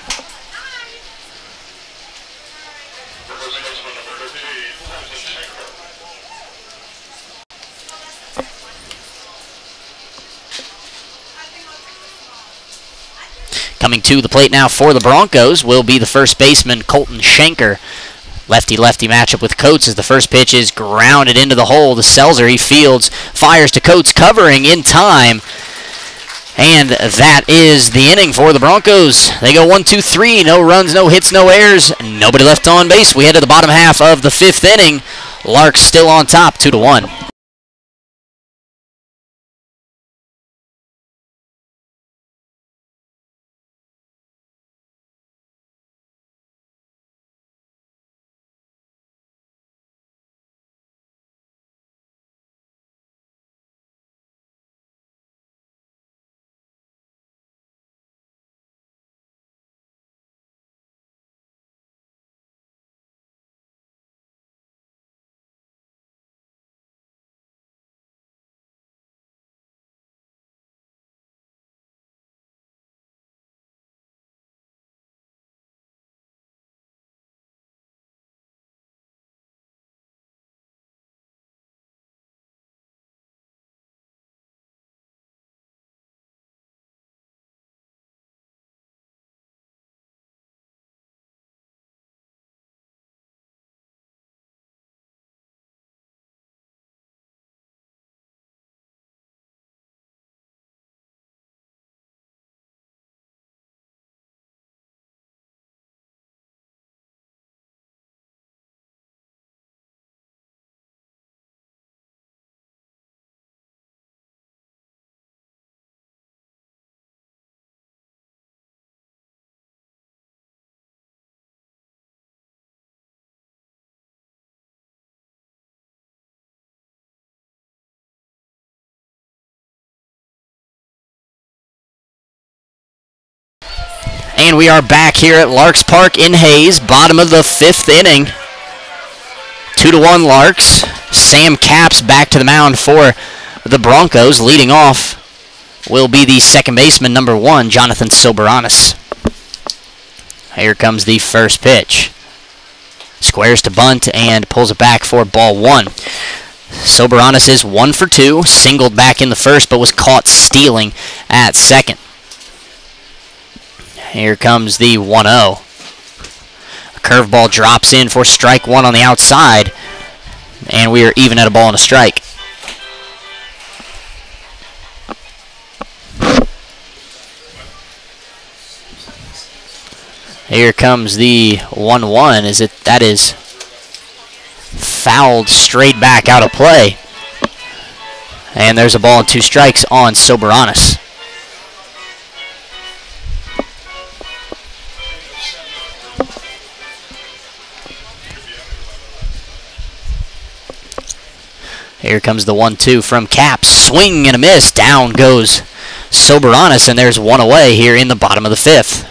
Coming to the plate now for the Broncos will be the first baseman, Colton Schenker. Lefty-lefty matchup with Coates as the first pitch is grounded into the hole. The Seltzer, he fields, fires to Coates, covering in time. And that is the inning for the Broncos. They go 1-2-3, no runs, no hits, no errors, nobody left on base. We head to the bottom half of the 5th inning. Larks still on top, 2-1. And we are back here at Larks Park in Hayes, bottom of the 5th inning. 2-1 Larks. Sam Capps back to the mound for the Broncos. Leading off will be the second baseman, number 1, Jonathan Soberanis. Here comes the first pitch. Squares to bunt and pulls it back for ball 1. Soberanis is 1 for 2, singled back in the first, but was caught stealing at second. Here comes the 1-0. A curveball drops in for strike 1 on the outside. And we are even at a ball and a strike. Here comes the 1-1. That is fouled straight back out of play. And there's a ball and 2 strikes on Soberanis. Here comes the 1-2 from Caps. Swing and a miss. Down goes Soberanis, and there's one away here in the bottom of the 5th.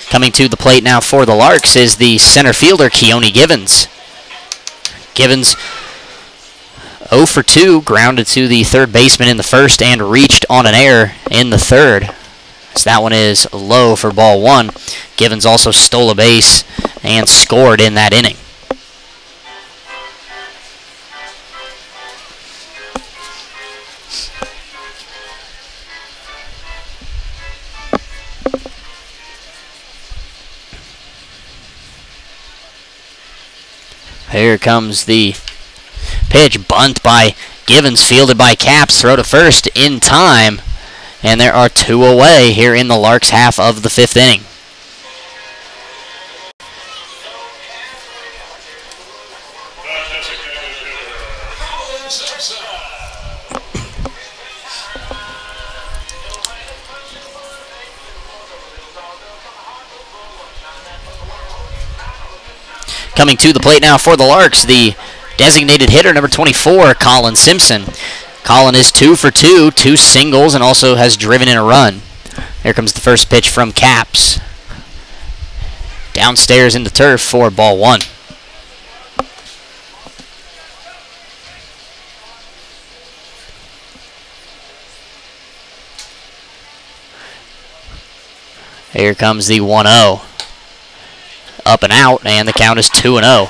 Coming to the plate now for the Larks is the center fielder, Keone Givens. Givens 0 for 2, grounded to the third baseman in the first and reached on an error in the third. So that one is low for ball 1. Givens also stole a base and scored in that inning. Here comes the pitch. Bunt by Givens, fielded by Caps. Throw to first in time. And there are 2 away here in the Larks' half of the 5th inning. Coming to the plate now for the Larks, the designated hitter, number 24, Colin Simpson. Colin is 2 for 2, 2 singles, and also has driven in a run. Here comes the first pitch from Caps. Downstairs in the turf for ball 1. Here comes the 1-0. Up and out, and the count is 2-0.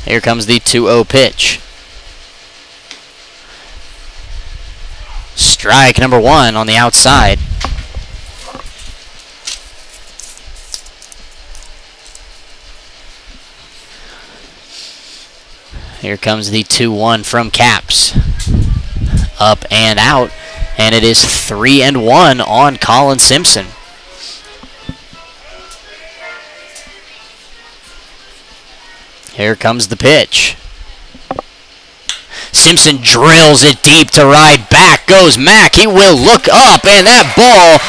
Here comes the 2-0 pitch. Strike number 1 on the outside. Here comes the 2-1 from Caps. Up and out, and it is 3-1 on Colin Simpson. Here comes the pitch. Simpson drills it deep to right. Back goes Mack. He will look up, and that ball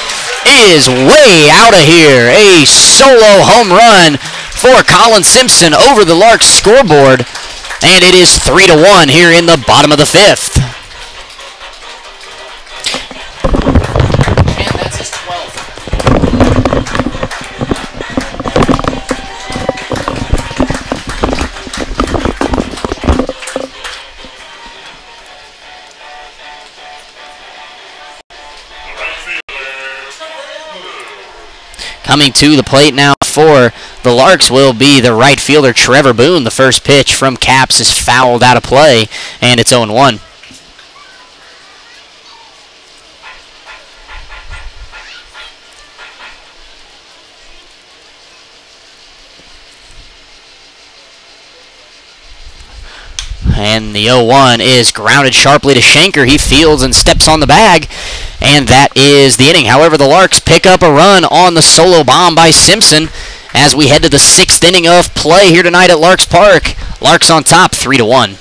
is way out of here. A solo home run for Colin Simpson over the Larks scoreboard, and it is 3-1 here in the bottom of the 5th. And that's his 12th. Coming to the plate now for the Larks will be the right fielder, Trevor Boone. The first pitch from Caps is fouled out of play, and it's 0-1. And the 0-1 is grounded sharply to Shanker. He fields and steps on the bag, and that is the inning. However, the Larks pick up a run on the solo bomb by Simpson as we head to the 6th inning of play here tonight at Larks Park. Larks on top, 3-1.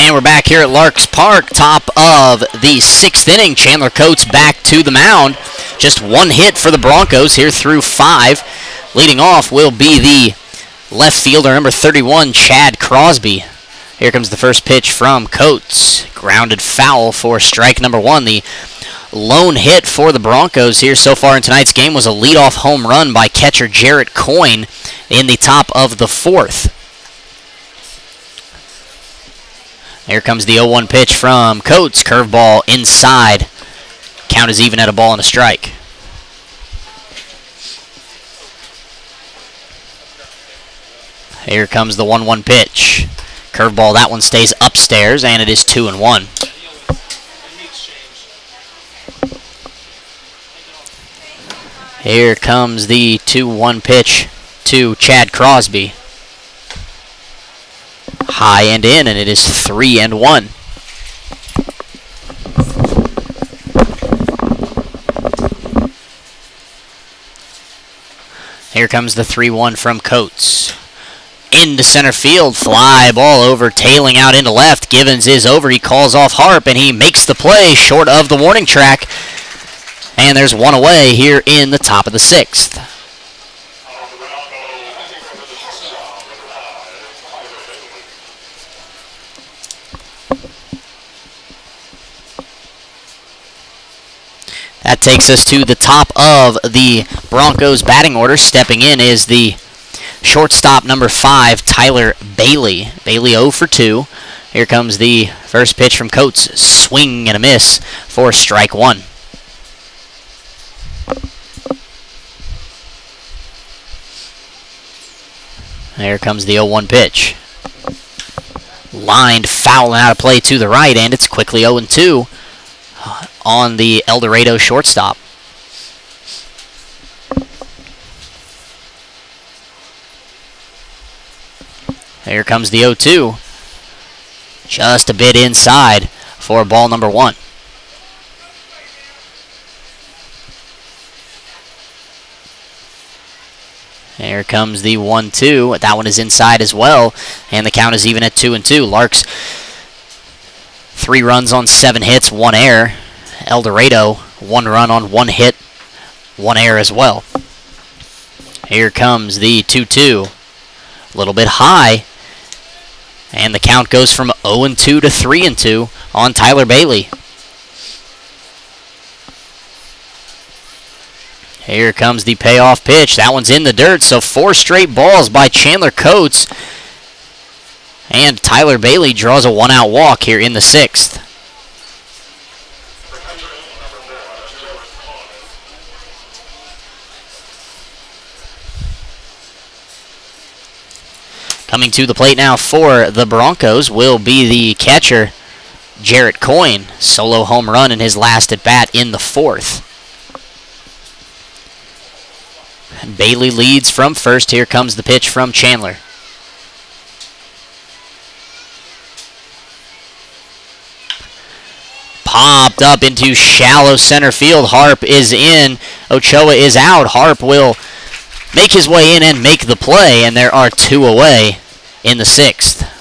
And we're back here at Larks Park, top of the 6th inning. Chandler Coates back to the mound. Just one hit for the Broncos here through 5. Leading off will be the left fielder, number 31, Chad Crosby. Here comes the first pitch from Coates. Grounded foul for strike number 1. The lone hit for the Broncos here so far in tonight's game was a leadoff home run by catcher Jarrett Coyne in the top of the 4th. Here comes the 0-1 pitch from Coates. Curveball inside. Count is even at a ball and a strike. Here comes the 1-1 pitch. Curveball, that one stays upstairs, and it is 2-1. Here comes the 2-1 pitch to Chad Crosby. High and in, and it is 3-1. Here comes the 3-1 from Coates. Into center field, fly ball over, tailing out into left. Givens is over, he calls off Harp, and he makes the play short of the warning track. And there's one away here in the top of the 6th. That takes us to the top of the Broncos batting order. Stepping in is the shortstop, number 5, Tyler Bailey. Bailey 0 for 2. Here comes the first pitch from Coates. Swing and a miss for strike 1. There comes the 0-1 pitch. Lined foul out of play to the right, and it's quickly 0-2 on the El Dorado shortstop. Here comes the 0-2. Just a bit inside for ball number 1. Here comes the 1-2. That one is inside as well, and the count is even at 2-2. Larks 3 runs on 7 hits, 1 error. El Dorado 1 run on 1 hit, 1 error as well. Here comes the 2-2. A little bit high, and the count goes from 0-2 to 3-2 on Tyler Bailey. Here comes the payoff pitch. That one's in the dirt, so 4 straight balls by Chandler Coates. And Tyler Bailey draws a 1-out walk here in the 6th. Coming to the plate now for the Broncos will be the catcher, Jarrett Coyne. Solo home run in his last at-bat in the 4th. Bailey leads from first. Here comes the pitch from Chandler. Popped up into shallow center field. Harp is in. Ochoa is out. Harp will make his way in and make the play, and there are 2 away in the 6th.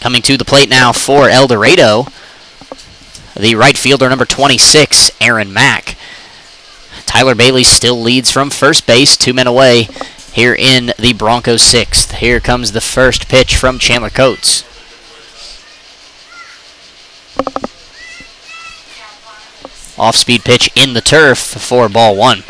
Coming to the plate now for El Dorado, the right fielder, number 26, Aaron Mack. Tyler Bailey still leads from first base, 2 men away here in the Broncos 6th. Here comes the first pitch from Chandler Coates. Off-speed pitch in the turf for ball 1.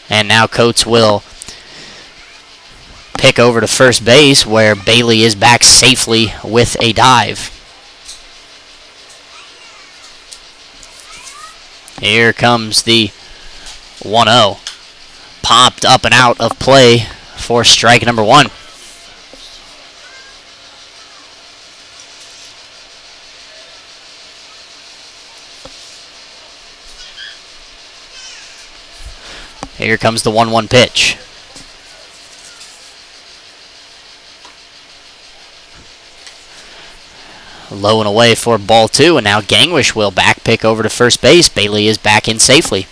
And now Coates will pick over to first base, where Bailey is back safely with a dive. Here comes the 1-0. Popped up and out of play for strike number 1. Here comes the 1-1 pitch. Low and away for ball 2, and now Gangwish will back pick over to first base. Bailey is back in safely.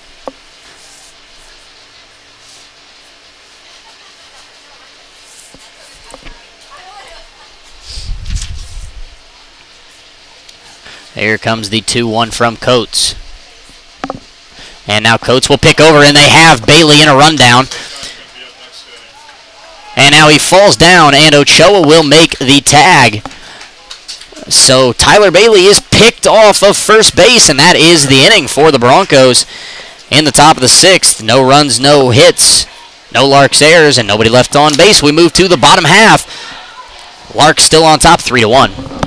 Here comes the 2-1 from Coates. And now Coates will pick over, and they have Bailey in a rundown. And now he falls down, and Ochoa will make the tag. So Tyler Bailey is picked off of first base, and that is the inning for the Broncos. In the top of the 6th, no runs, no hits, no Larks errors, and nobody left on base. We move to the bottom half. Larks still on top, 3-1.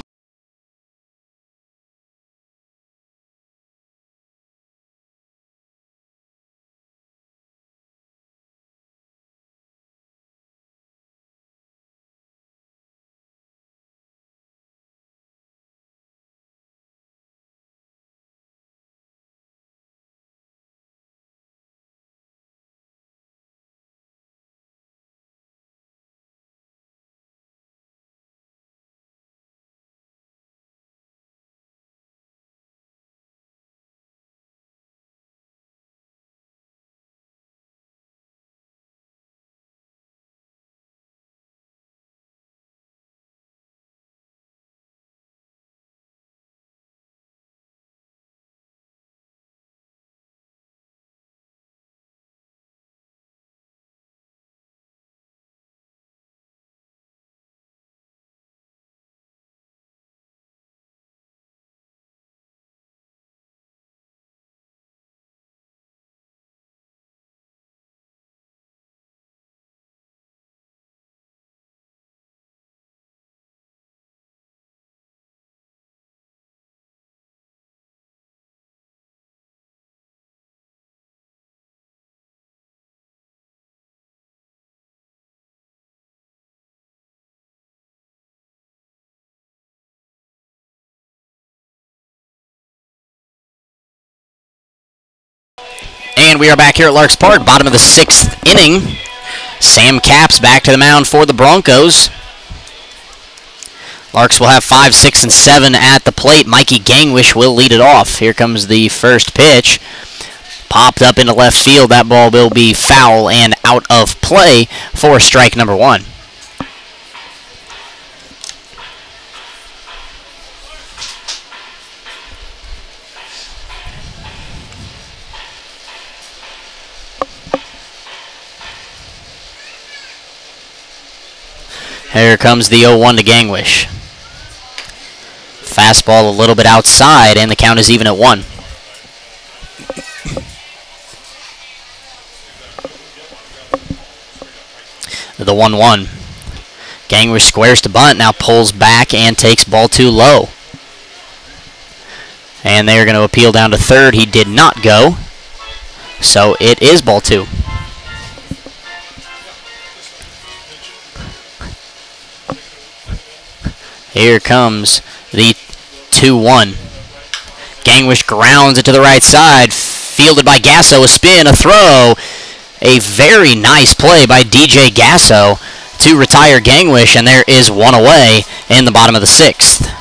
And we are back here at Larks Park, bottom of the 6th inning. Sam Capps back to the mound for the Broncos. Larks will have 5, 6, and 7 at the plate. Mikey Gangwish will lead it off. Here comes the first pitch. Popped up into left field. That ball will be foul and out of play for strike number 1. Here comes the 0-1 to Gangwish. Fastball a little bit outside, and the count is even at 1. The 1-1. Gangwish squares to bunt, now pulls back and takes ball 2 low. And they're going to appeal down to third. He did not go, so it is ball 2. Here comes the 2-1. Gangwish grounds it to the right side. Fielded by Gasso. A spin, a throw. A very nice play by DJ Gasso to retire Gangwish, and there is one away in the bottom of the 6th.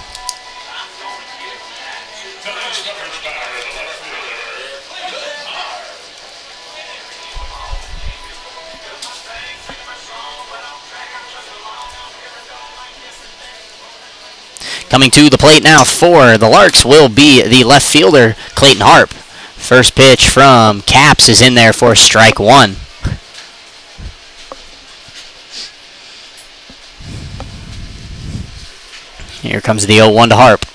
Coming to the plate now for the Larks will be the left fielder, Clayton Harp. First pitch from Capps is in there for strike 1. Here comes the 0-1 to Harp.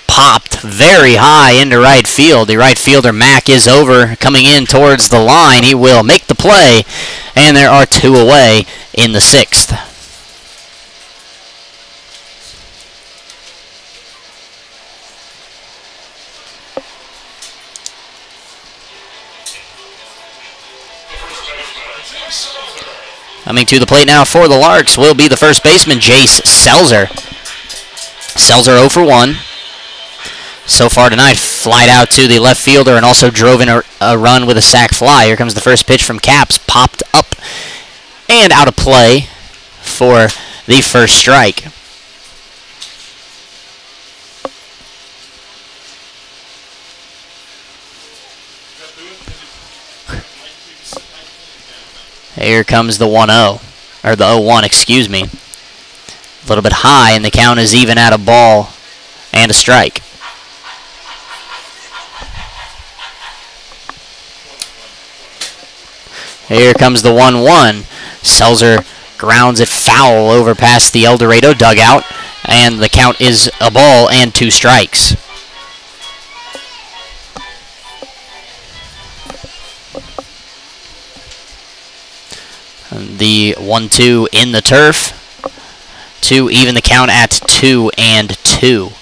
Popped very high into right field. The right fielder, Mack, is over, coming in towards the line. He will make the play, and there are 2 away in the 6th. Coming to the plate now for the Larks will be the first baseman, Jace Selzer. Selzer 0 for 1. So far tonight, flied out to the left fielder and also drove in a run with a sac fly. Here comes the first pitch from Caps, popped up and out of play for the first strike. Here comes the 1-0, or the 0-1, excuse me. A little bit high, and the count is even at a ball and a strike. Here comes the 1-1. Selzer grounds it foul over past the El Dorado dugout, and the count is a ball and 2 strikes. And the 1-2 in the turf to even the count at 2-2.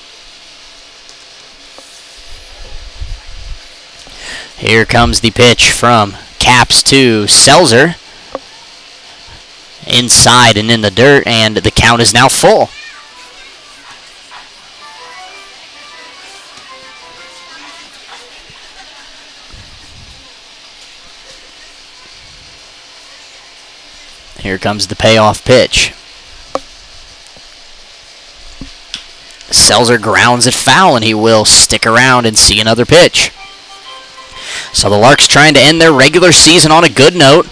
Here comes the pitch from Caps to Selzer. Inside and in the dirt, and the count is now full. Here comes the payoff pitch. Selzer grounds it foul, and he will stick around and see another pitch. So the Larks trying to end their regular season on a good note.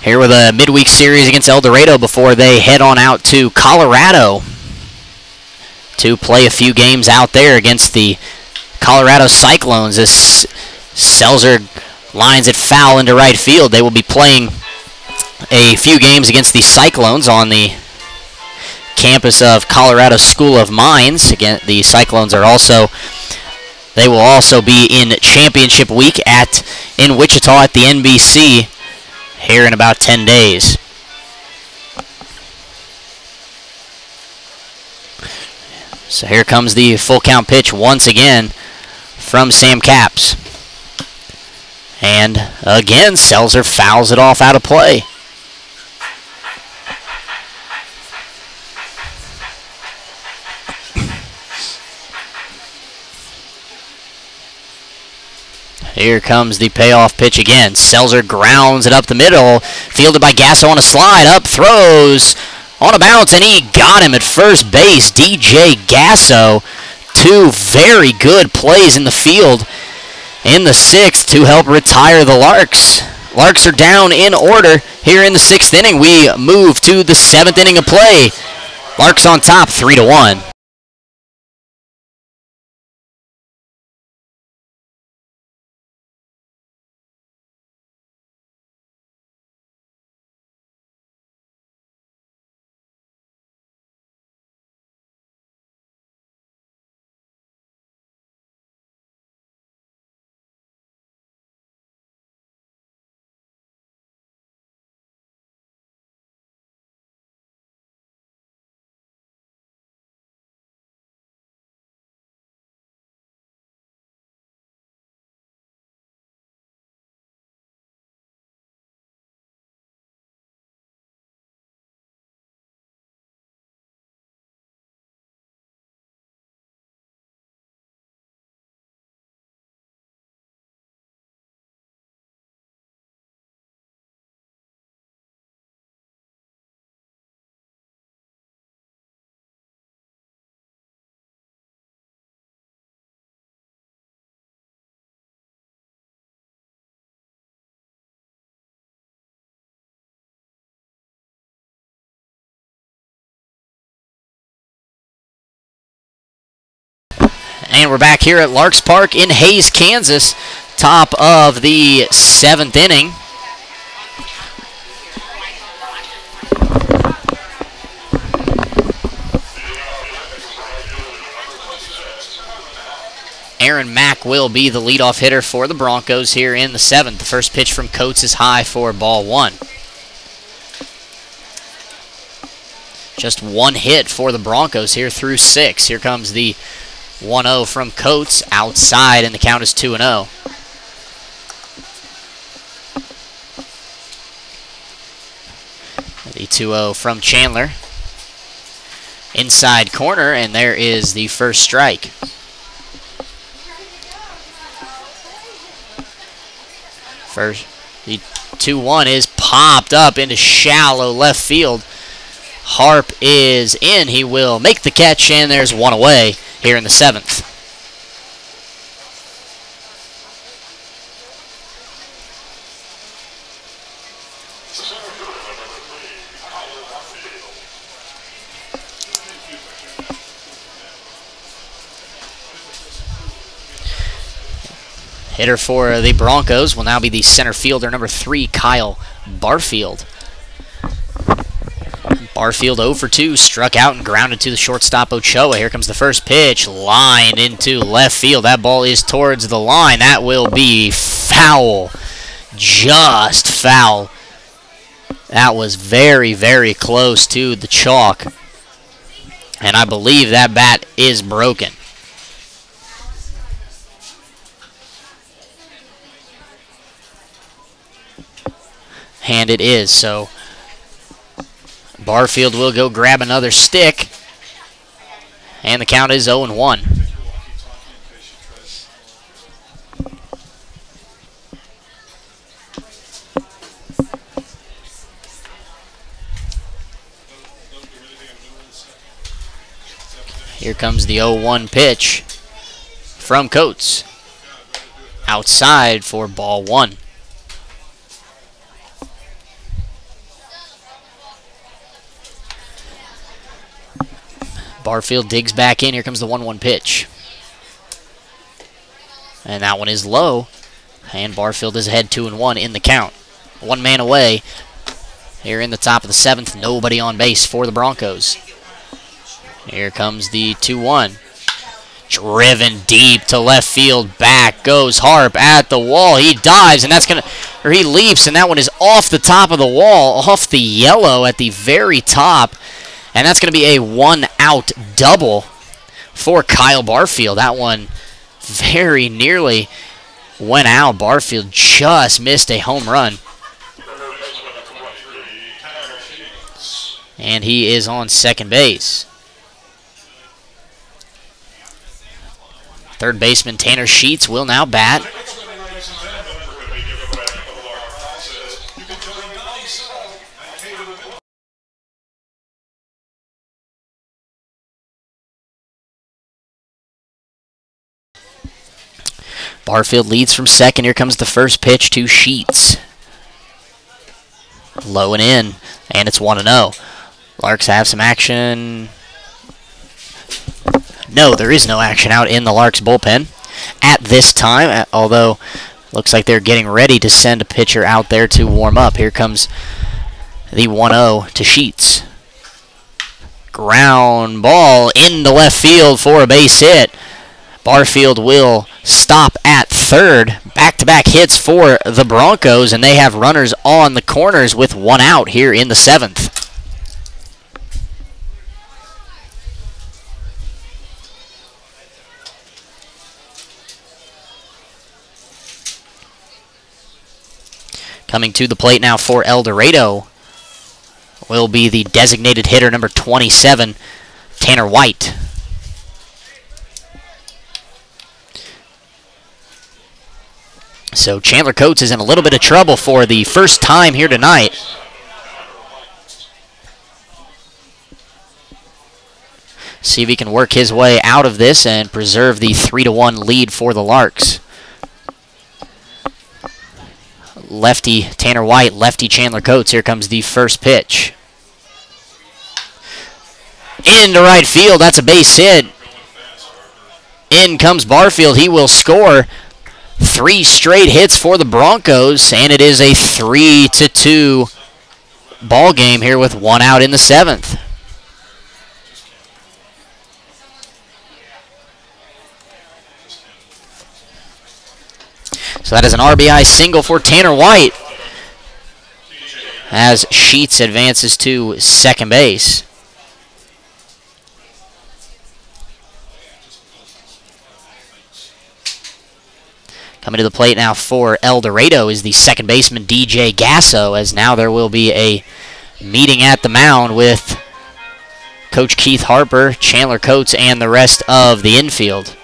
Here with a midweek series against El Dorado before they head on out to Colorado to play a few games out there against the Colorado Cyclones. As Selzer lines it foul into right field, they will be playing a few games against the Cyclones on the campus of Colorado School of Mines. Again, the Cyclones are they will also be in championship week in Wichita at the NBC here in about 10 days. So here comes the full count pitch once again from Sam Caps. And again, Selzer fouls it off out of play. Here comes the payoff pitch again. Selzer grounds it up the middle. Fielded by Gasso on a slide. Up, throws on a bounce, and he got him at first base. DJ Gasso. 2 very good plays in the field in the 6th to help retire the Larks. Larks are down in order here in the 6th inning. We move to the 7th inning of play. Larks on top, 3-1. And we're back here at Larks Park in Hays, Kansas, top of the 7th inning. Aaron Mack will be the leadoff hitter for the Broncos here in the 7th. The first pitch from Coates is high for ball 1. Just 1 hit for the Broncos here through 6. Here comes the 1-0 from Coates outside, and the count is 2-0. The 2-0 from Chandler. Inside corner, and there is the first strike. First, the 2-1 is popped up into shallow left field. Harp is in. He will make the catch, and there's one away here in the 7th. Hitter for the Broncos will now be the center fielder, number 3, Kyle Barfield. Barfield 0 for 2, struck out and grounded to the shortstop Ochoa. Here comes the first pitch, lined into left field. That ball is towards the line. That will be foul. Just foul. That was very, very close to the chalk. And I believe that bat is broken. And it is, so Barfield will go grab another stick, and the count is 0-1. Here comes the 0-1 pitch from Coates. Outside for ball 1. Barfield digs back in. Here comes the 1-1 pitch. And that one is low. And Barfield is ahead 2-1 in the count. One man away. Here in the top of the 7th. Nobody on base for the Broncos. Here comes the 2-1. Driven deep to left field. Back goes Harp at the wall. He dives, and that's going to, or he leaps, and that one is off the top of the wall, off the yellow at the very top. And that's going to be a 1-out double for Kyle Barfield. That one very nearly went out. Barfield just missed a home run. And he is on second base. Third baseman Tanner Sheets will now bat. Barfield leads from second. Here comes the first pitch to Sheets. Low and in, and it's 1-0. Larks have some action. No, there is no action out in the Larks bullpen at this time, although looks like they're getting ready to send a pitcher out there to warm up. Here comes the 1-0 to Sheets. Ground ball into left field for a base hit. Barfield will stop at third. Back-to-back hits for the Broncos, and they have runners on the corners with 1 out here in the 7th. Coming to the plate now for El Dorado will be the designated hitter, number 27, Tanner White. So Chandler Coates is in a little bit of trouble for the first time here tonight. See if he can work his way out of this and preserve the 3-1 lead for the Larks. Lefty Tanner White, lefty Chandler Coates. Here comes the first pitch. Into right field. That's a base hit. In comes Barfield. He will score. 3 straight hits for the Broncos, and it is a 3-2 ball game here with 1 out in the 7th. So that is an RBI single for Tanner White as Sheets advances to second base. Coming to the plate now for El Dorado is the second baseman DJ Gasso, as now there will be a meeting at the mound with Coach Keith Harper, Chandler Coates, and the rest of the infield.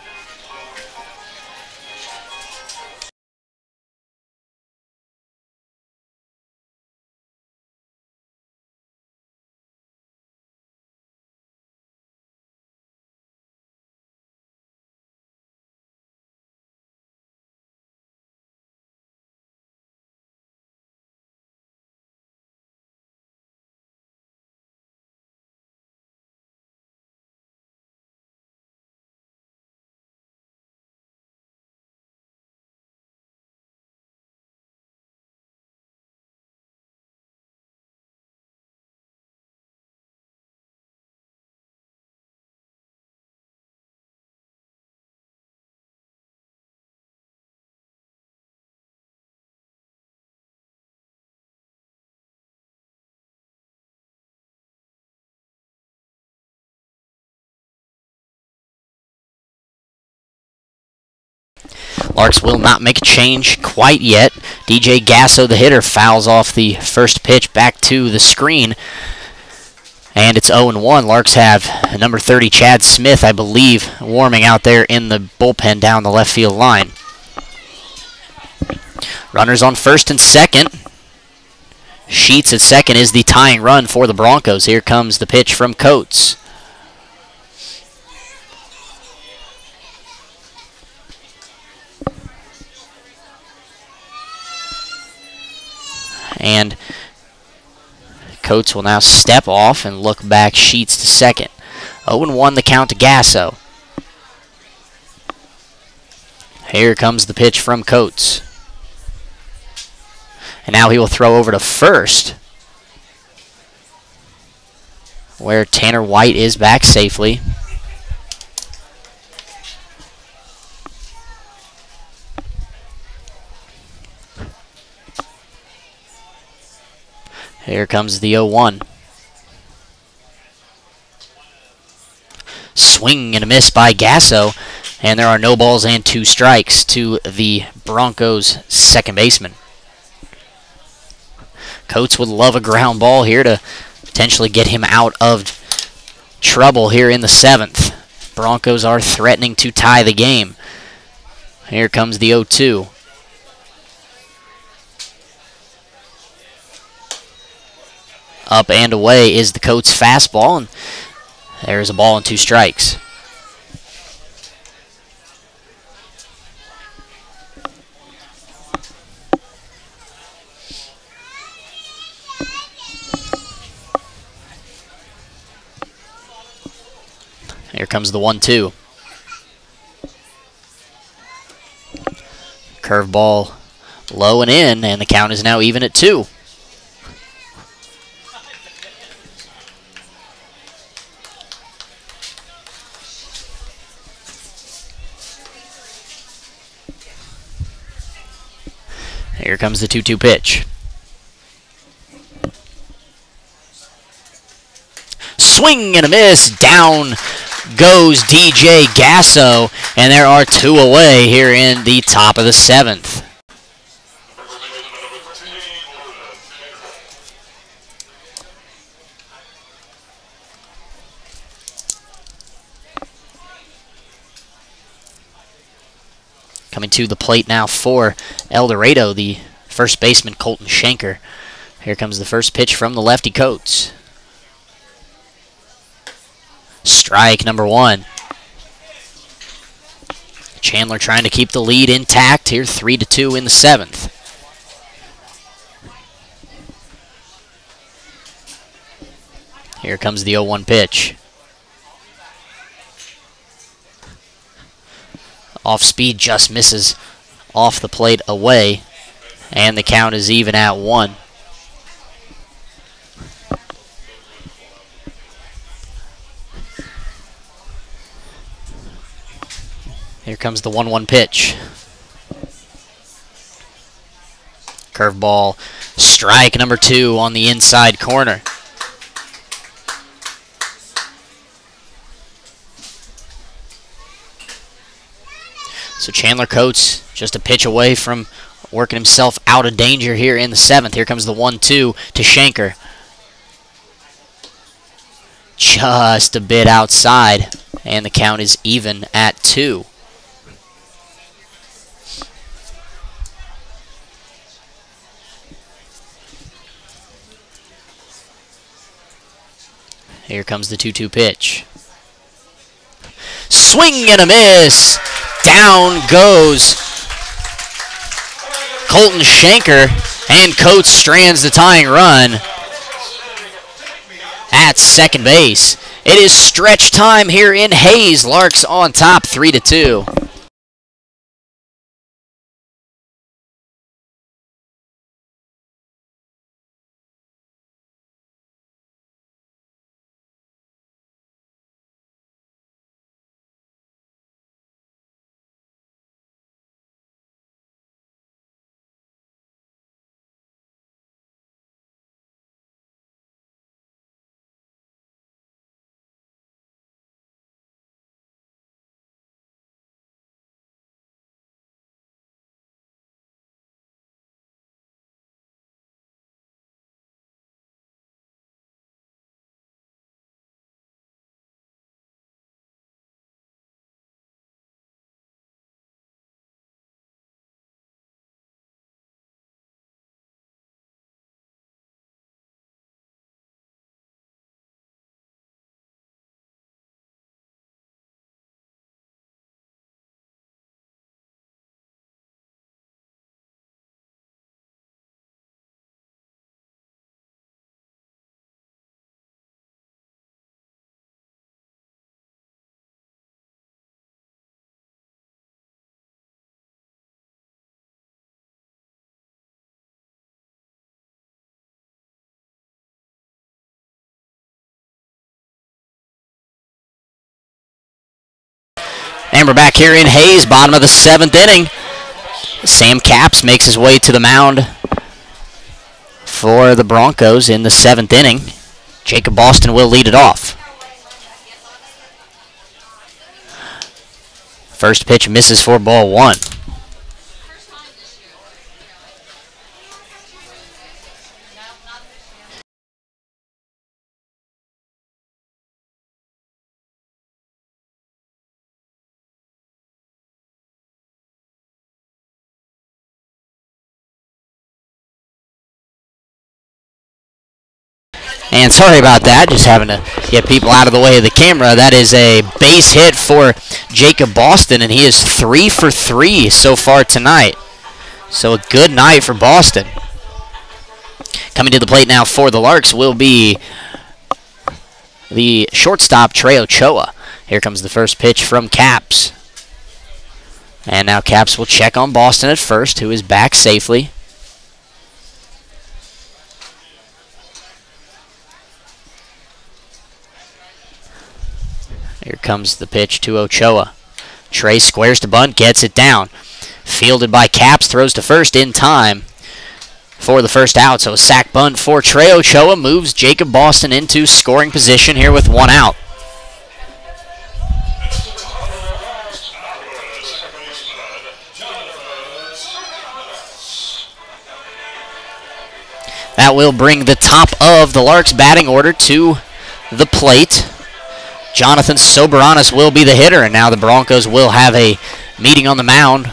Larks will not make a change quite yet. DJ Gasso, the hitter, fouls off the first pitch back to the screen. And it's 0-1. Larks have number 30, Chad Smith, I believe, warming out there in the bullpen down the left field line. Runners on first and second. Sheets at second is the tying run for the Broncos. Here comes the pitch from Coates. And Coates will now step off and look back Sheets to second. 0-1 the count to Gasso. Here comes the pitch from Coates. And now he will throw over to first, where Tanner White is back safely. Here comes the 0-1. Swing and a miss by Gasso, and there are no balls and 2 strikes to the Broncos' second baseman. Coates would love a ground ball here to potentially get him out of trouble here in the 7th. Broncos are threatening to tie the game. Here comes the 0-2. Up and away is the Coates fastball, and there's a ball and 2 strikes. Here comes the 1-2. Curveball low and in, and the count is now even at 2. Here comes the 2-2 pitch. Swing and a miss. Down goes DJ Gasso, and there are 2 away here in the top of the 7th. Coming to the plate now for El Dorado, the first baseman, Colton Shanker. Here comes the first pitch from the lefty Coates. Strike number 1. Chandler trying to keep the lead intact here, 3-2 in the 7th. Here comes the 0-1 pitch. Off speed, just misses off the plate away, and the count is even at 1. Here comes the 1-1 pitch. Curveball, strike number 2 on the inside corner. So Chandler Coates just a pitch away from working himself out of danger here in the 7th. Here comes the 1-2 to Shanker. Just a bit outside, and the count is even at 2. Here comes the 2-2 pitch. Swing and a miss. Down goes Colton Shanker, and Coates strands the tying run at second base. It is stretch time here in Hayes. Larks on top, 3-2. And we're back here in Hayes, bottom of the 7th inning. Sam Capps makes his way to the mound for the Broncos in the 7th inning. Jacob Boston will lead it off. First pitch misses for ball 1. And sorry about that, just having to get people out of the way of the camera. That is a base hit for Jacob Boston, and he is 3 for 3 so far tonight. So a good night for Boston. Coming to the plate now for the Larks will be the shortstop, Trey Ochoa. Here comes the first pitch from Capps. And now Capps will check on Boston at first, who is back safely. Here comes the pitch to Ochoa. Trey squares to bunt, gets it down. Fielded by Capps, throws to first in time for the first out. So a sac bunt for Trey Ochoa moves Jacob Boston into scoring position here with 1 out. That will bring the top of the Larks batting order to the plate. Jonathan Soberanis will be the hitter, and now the Broncos will have a meeting on the mound.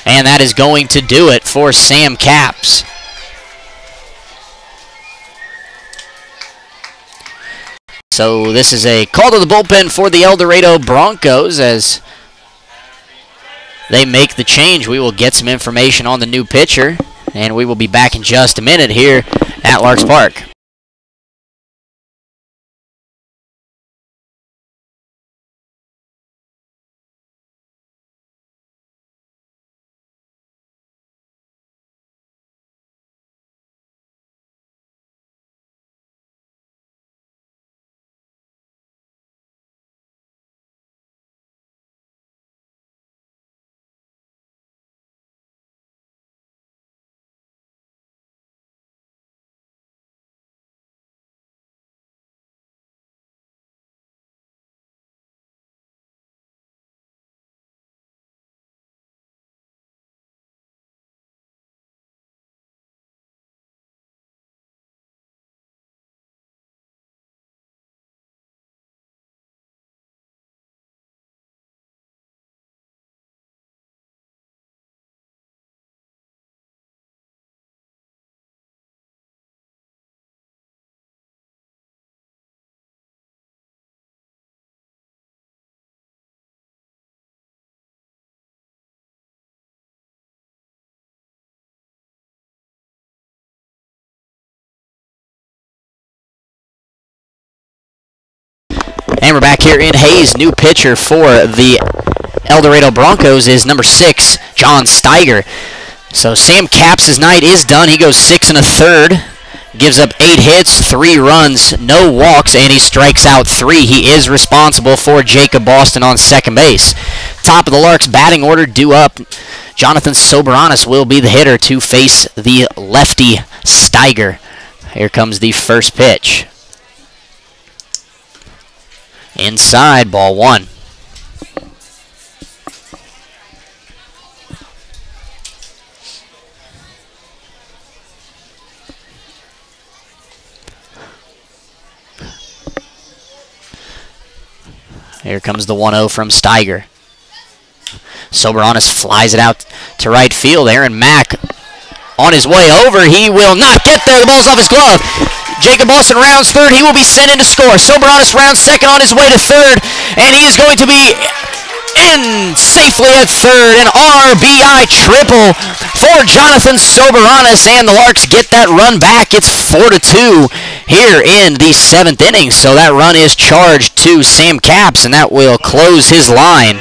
And that is going to do it for Sam Capps. So this is a call to the bullpen for the El Dorado Broncos as they make the change. We will get some information on the new pitcher, and we will be back in just a minute here at Larks Park. And we're back here in Hayes. New pitcher for the El Dorado Broncos is number 6, John Steiger. So Sam Capps' night is done. He goes 6 1/3, gives up 8 hits, 3 runs, no walks, and he strikes out 3. He is responsible for Jacob Boston on second base. Top of the Larks batting order due up. Jonathan Soberanis will be the hitter to face the lefty Steiger. Here comes the first pitch. Inside, ball 1. Here comes the 1-0 from Steiger. Soberanis flies it out to right field. Aaron Mack on his way over. He will not get there. The ball's off his glove. Jacob Boston rounds third. He will be sent in to score. Soberanis rounds second on his way to third, and he is going to be in safely at third. An RBI triple for Jonathan Soberanis, and the Larks get that run back. It's 4-2 here in the 7th inning, so that run is charged to Sam Capps, and that will close his line.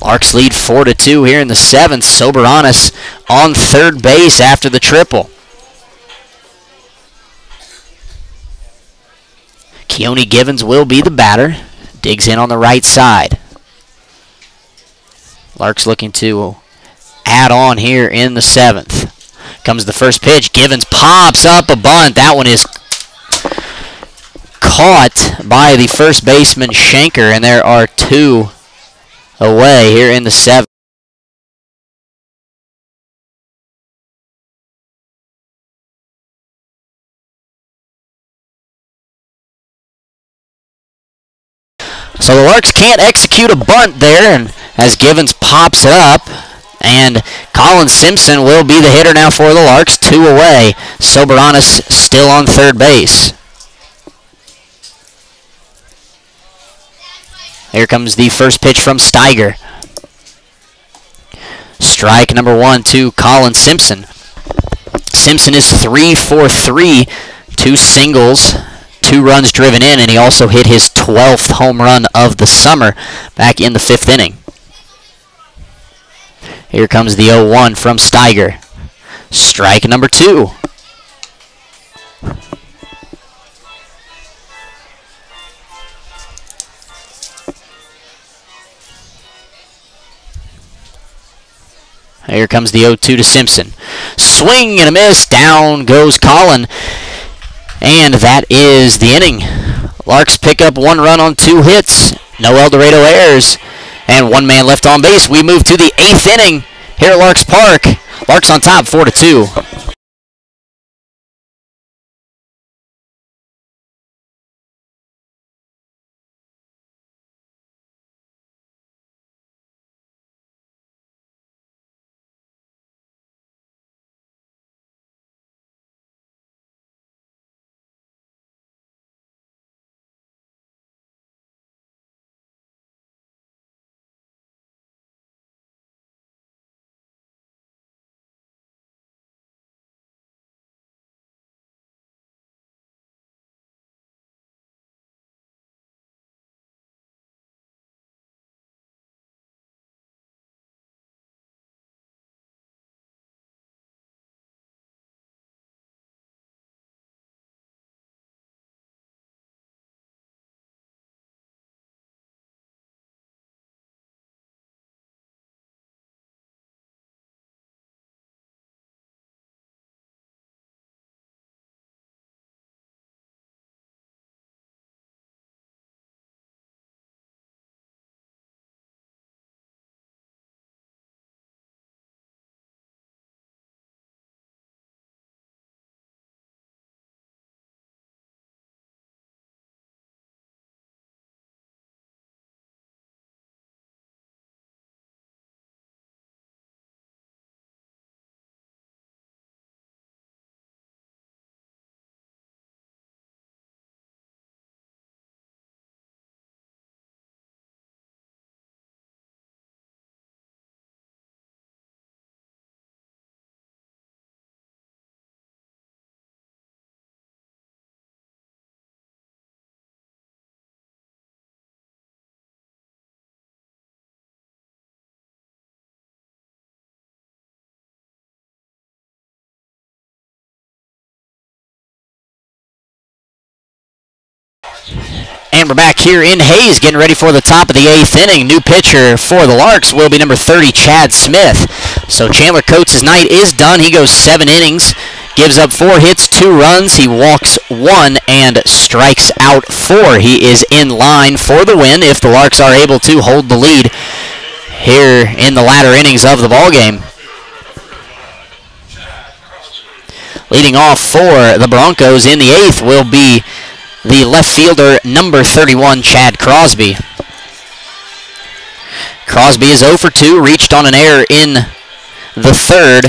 Larks lead 4-2 here in the 7th. Soberanis on third base after the triple. Keone Givens will be the batter. Digs in on the right side. Larks looking to add on here in the 7th. Comes the first pitch. Givens pops up a bunt. That one is caught by the first baseman Shanker, and there are 2 away here in the 7th. So the Larks can't execute a bunt there, and as Givens pops up, and Colin Simpson will be the hitter now for the Larks, 2 away. Soberanis still on third base. Here comes the first pitch from Steiger. Strike number 1 to Colin Simpson. Simpson is 3 for 3, 2 singles, 2 runs driven in, and he also hit his 12th home run of the summer back in the 5th inning. Here comes the 0-1 from Steiger. Strike number 2. Here comes the 0-2 to Simpson. Swing and a miss. Down goes Colin. And that is the inning. Larks pick up 1 run on 2 hits. No El Dorado errors. And 1 man left on base. We move to the 8th inning here at Larks Park. Larks on top 4-2. And we're back here in Hayes, getting ready for the top of the 8th inning. New pitcher for the Larks will be number 30, Chad Smith. So Chandler Coates' night is done. He goes 7 innings, gives up 4 hits, 2 runs. He walks 1 and strikes out 4. He is in line for the win if the Larks are able to hold the lead here in the latter innings of the ballgame. Leading off for the Broncos in the 8th will be the left fielder, number 31, Chad Crosby. Crosby is 0 for 2, reached on an error in the 3rd,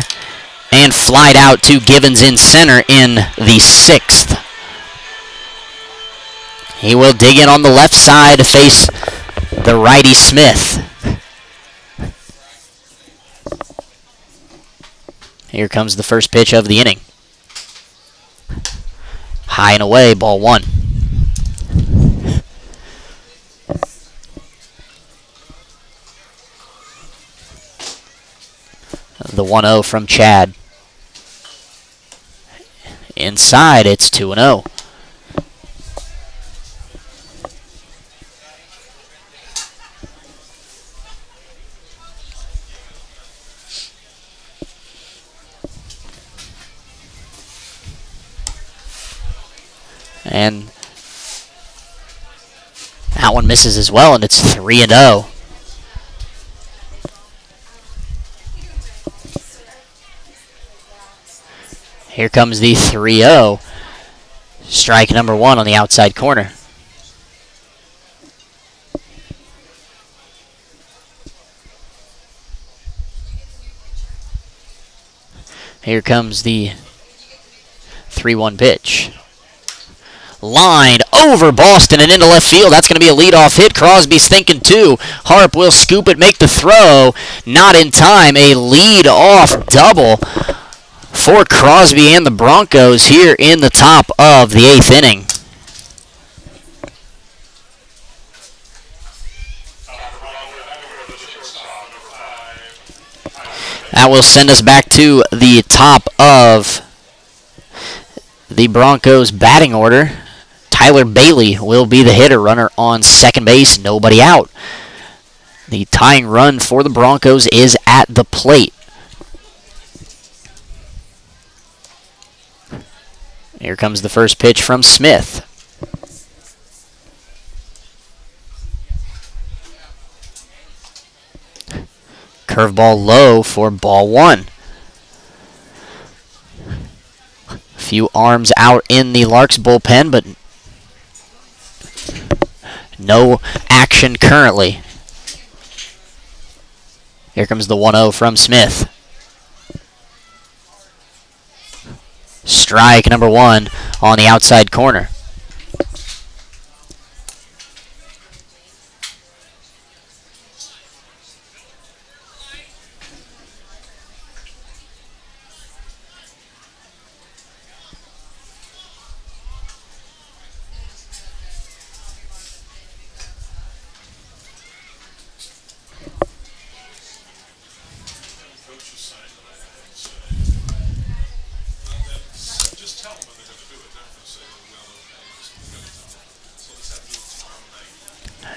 and flied out to Givens in center in the 6th. He will dig in on the left side to face the righty Smith. Here comes the first pitch of the inning. High and away, ball 1. The 1-0 from Chad. Inside, it's 2-0. And that one misses as well, and it's 3-0. Here comes the 3-0. Strike number 1 on the outside corner. Here comes the 3-1 pitch. Lined over Boston and into left field. That's going to be a leadoff hit. Crosby's thinking too. Harp will scoop it, make the throw. Not in time. A leadoff double for Crosby and the Broncos here in the top of the 8th inning. That will send us back to the top of the Broncos batting order. Tyler Bailey will be the hitter, runner on second base, nobody out. The tying run for the Broncos is at the plate. Here comes the first pitch from Smith. Curveball low for ball 1. A few arms out in the Larks bullpen, but no action currently. Here comes the 1-0 from Smith. Strike number 1 on the outside corner.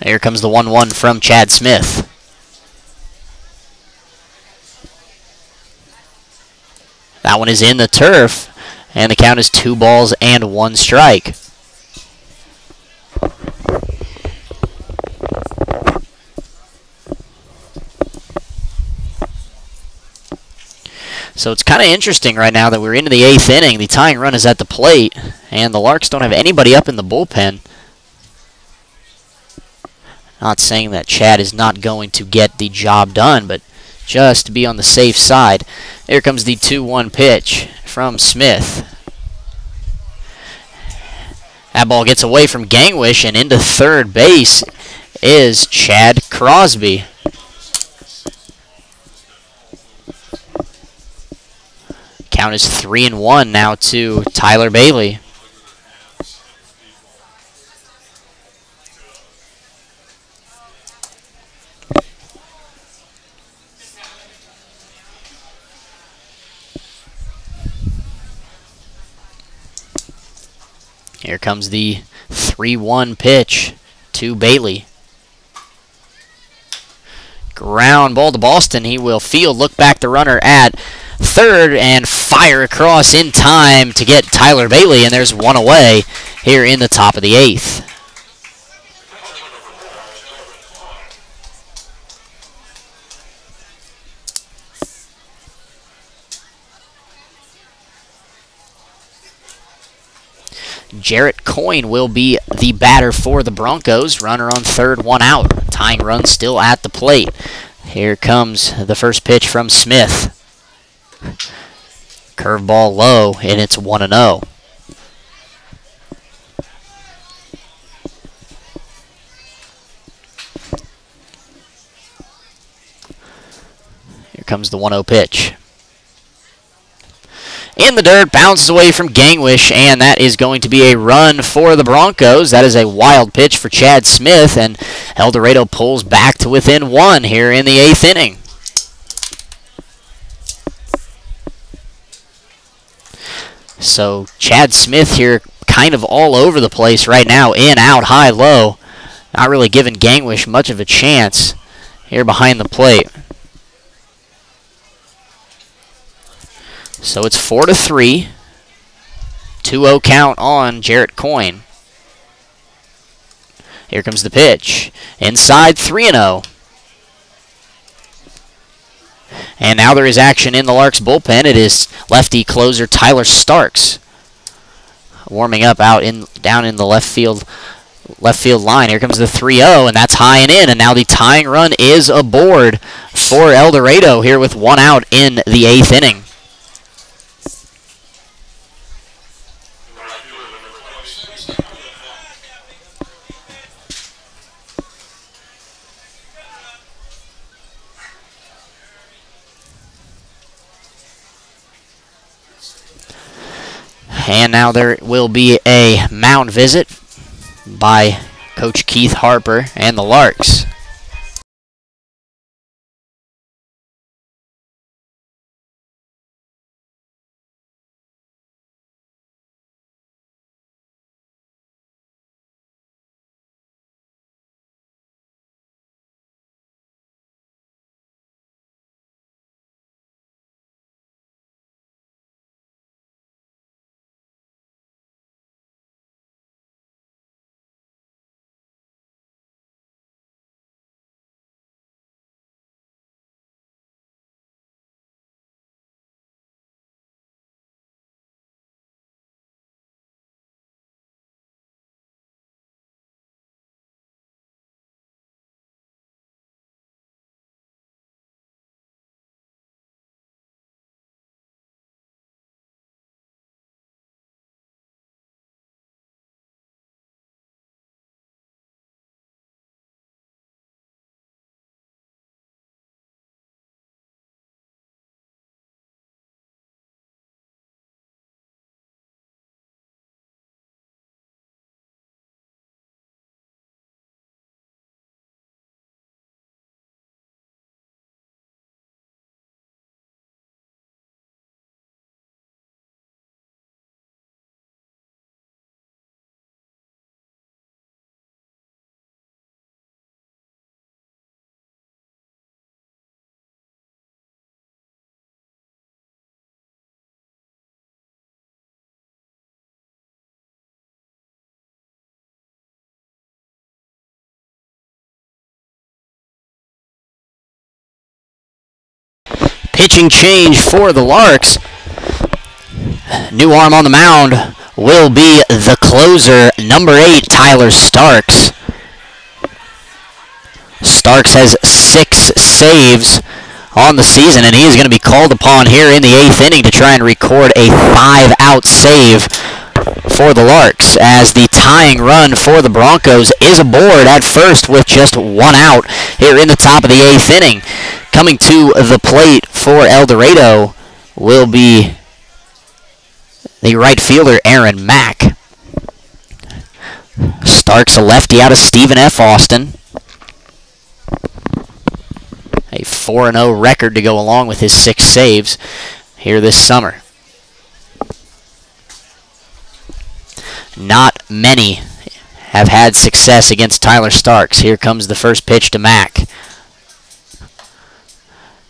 Here comes the 1-1 from Chad Smith. That one is in the turf, and the count is 2 balls and 1 strike. So it's kind of interesting right now that we're into the 8th inning. The tying run is at the plate, and the Larks don't have anybody up in the bullpen. Not saying that Chad is not going to get the job done, but just to be on the safe side. Here comes the 2-1 pitch from Smith. That ball gets away from Gangwish, and into third base is Chad Crosby. Count is 3-1 now to Tyler Bailey. Here comes the 3-1 pitch to Bailey. Ground ball to Boston. He will field, look back the runner at third, and fire across in time to get Tyler Bailey, and there's one away here in the top of the 8th. Jarrett Coyne will be the batter for the Broncos. Runner on third, 1 out. Tying run still at the plate. Here comes the first pitch from Smith. Curveball low, and it's 1-0. Here comes the 1-0 pitch. In the dirt, bounces away from Gangwish, and that is going to be a run for the Broncos. That is a wild pitch for Chad Smith, and El Dorado pulls back to within 1 here in the 8th inning. So Chad Smith here kind of all over the place right now, in, out, high, low. Not really giving Gangwish much of a chance here behind the plate. So it's 4-3. 2-0 count on Jarrett Coyne. Here comes the pitch. Inside, 3-0. And now there is action in the Larks bullpen. It is lefty closer Tyler Starks warming up down in the left field line. Here comes the 3-0, and that's high and in. And now the tying run is aboard for El Dorado here with 1 out in the 8th inning. And now there will be a mound visit by Coach Keith Harper and the Larks. Pitching change for the Larks. New arm on the mound will be the closer, number 8, Tyler Starks. Starks has 6 saves on the season, and he is going to be called upon here in the 8th inning to try and record a 5-out save for the Larks, as the tying run for the Broncos is aboard at first with just 1 out here in the top of the 8th inning. Coming to the plate for El Dorado will be the right fielder, Aaron Mack. Starks, a lefty out of Stephen F. Austin. A 4-0 record to go along with his 6 saves here this summer. Not many have had success against Tyler Starks. Here comes the first pitch to Mack.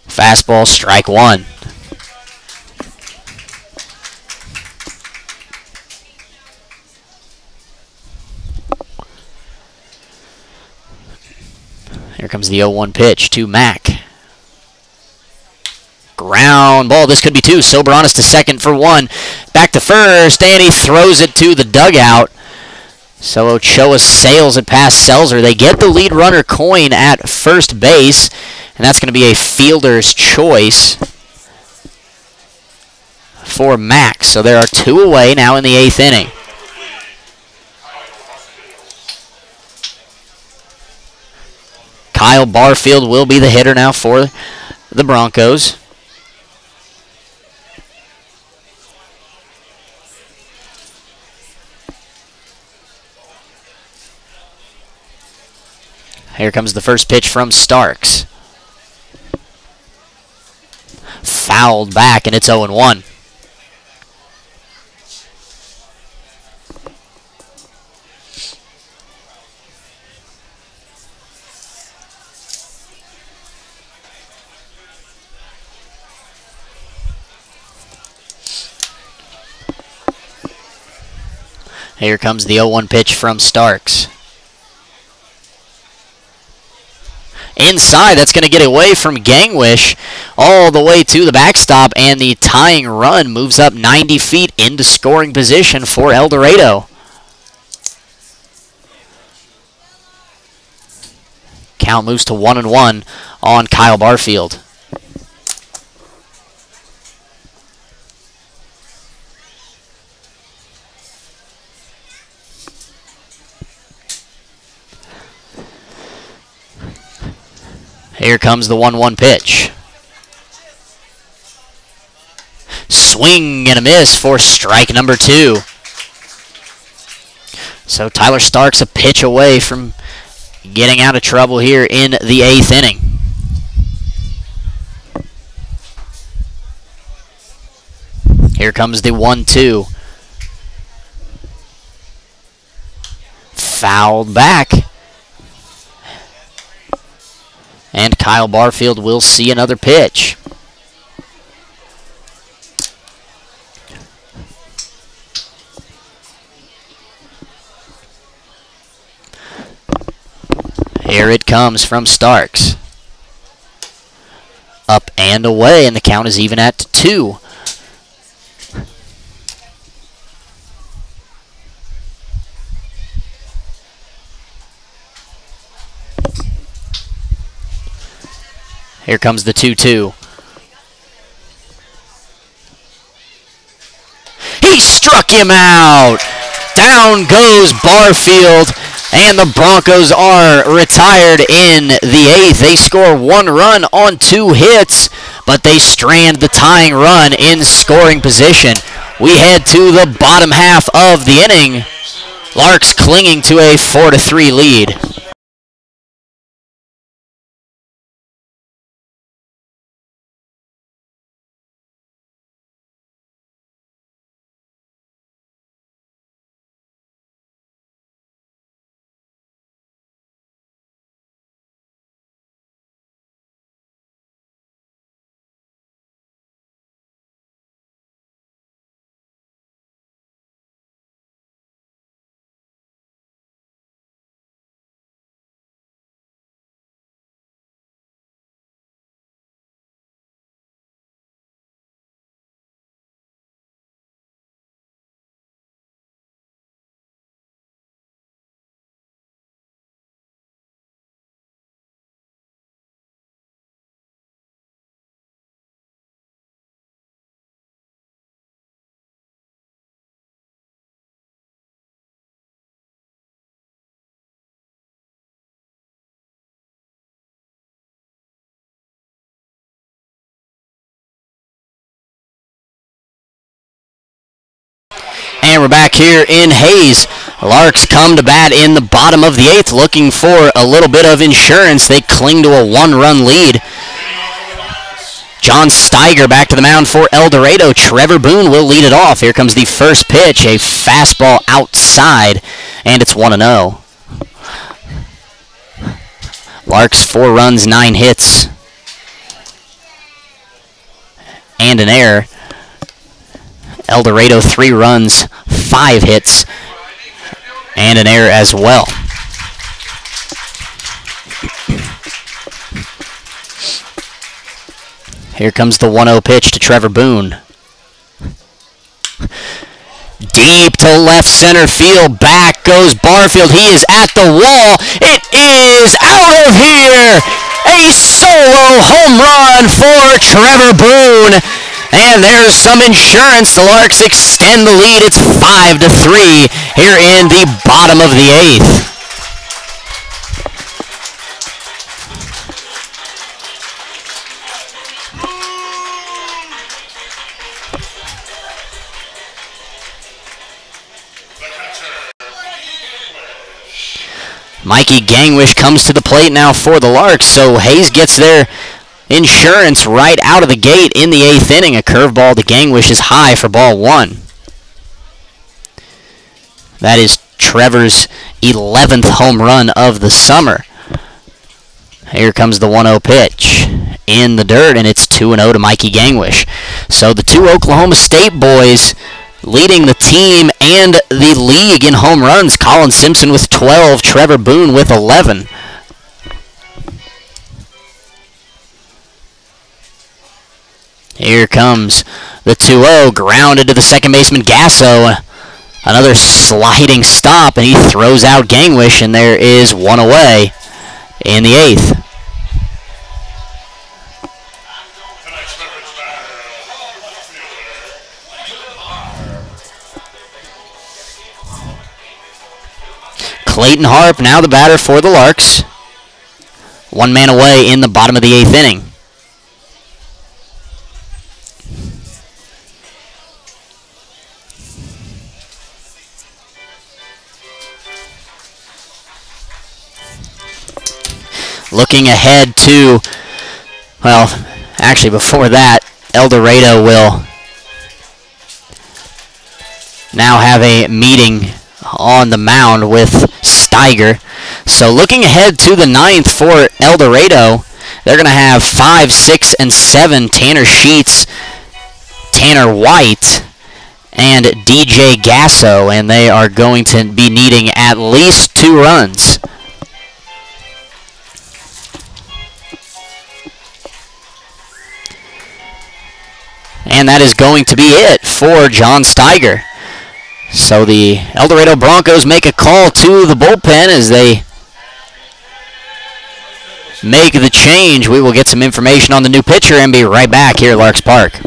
Fastball, strike 1. Here comes the 0-1 pitch to Mack. Ground ball. This could be 2. Soberanis to second for 1. Back to first, and he throws it to the dugout. So Ochoa sails it past Selzer. They get the lead runner coin at first base, and that's going to be a fielder's choice for Mack. So there are 2 away now in the 8th inning. Kyle Barfield will be the hitter now for the Broncos. Here comes the first pitch from Starks. Fouled back, and it's 0-1. Here comes the 0-1 pitch from Starks. inside. That's going to get away from Gangwish all the way to the backstop, and the tying run moves up 90 feet into scoring position for El Dorado. Count moves to 1-1 on Kyle Barfield. Here comes the 1-1 pitch. Swing and a miss for strike number 2. So Tyler Stark's a pitch away from getting out of trouble here in the 8th inning. Here comes the 1-2. Fouled back. And Kyle Barfield will see another pitch. Here it comes from Starks. Up and away, and the count is even at 2. Here comes the 2-2. He struck him out! Down goes Barfield, and the Broncos are retired in the 8th. They score 1 run on 2 hits, but they strand the tying run in scoring position. We head to the bottom half of the inning. Larks clinging to a 4-3 lead. And we're back here in Hayes. Larks come to bat in the bottom of the 8th, looking for a little bit of insurance. They cling to a 1-run lead. John Steiger back to the mound for El Dorado. Trevor Boone will lead it off. Here comes the first pitch, a fastball outside, and it's 1-0. Larks 4 runs, 9 hits, and an error. El Dorado 3 runs, 5 hits, and an error as well. Here comes the 1-0 pitch to Trevor Boone. Deep to left center field. Back goes Barfield. He is at the wall. It is out of here. A solo home run for Trevor Boone. And there's some insurance. The Larks extend the lead. It's 5-3 here in the bottom of the 8th. Mikey Gangwish comes to the plate now for the Larks, so Hayes gets their insurance right out of the gate in the 8th inning. A curveball to Gangwish is high for ball 1. That is Trevor's 11th home run of the summer. Here comes the 1-0 pitch in the dirt, and it's 2-0 to Mikey Gangwish. So the 2 Oklahoma State boys leading the team and the league in home runs. Colin Simpson with 12, Trevor Boone with 11. Here comes the 2-0, grounded to the second baseman, Gasso. Another sliding stop, and he throws out Gangwish, and there is one away in the 8th. Clayton Harp, now the batter for the Larks. One man away in the bottom of the 8th inning. Looking ahead to, well, actually before that, El Dorado will now have a meeting on the mound with Steiger. So looking ahead to the 9th for El Dorado, they're going to have 5, 6, and 7 Tanner Sheets, Tanner White, and DJ Gasso, and they are going to be needing at least 2 runs. And that is going to be it for John Steiger. So the El Dorado Broncos make a call to the bullpen as they make the change. We will get some information on the new pitcher and be right back here at Larks Park.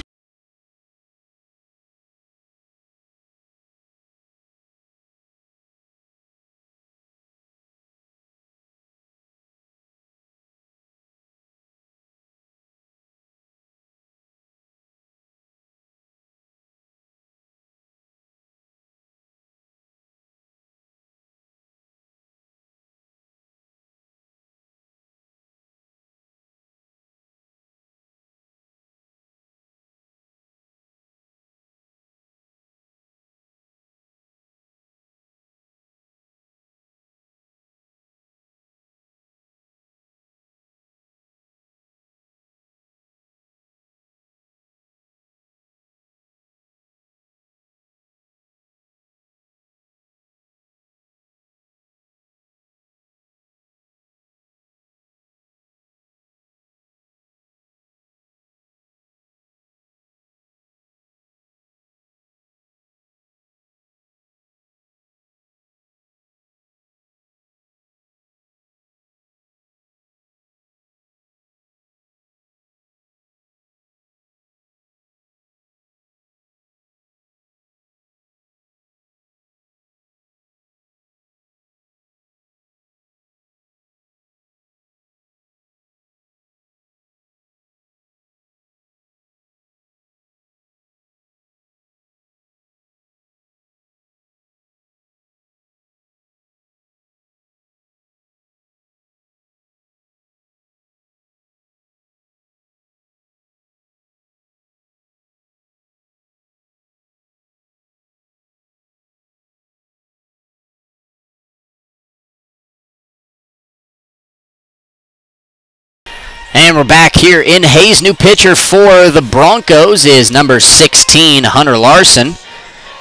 And we're back here in Hayes. New pitcher for the Broncos is number 16, Hunter Larson,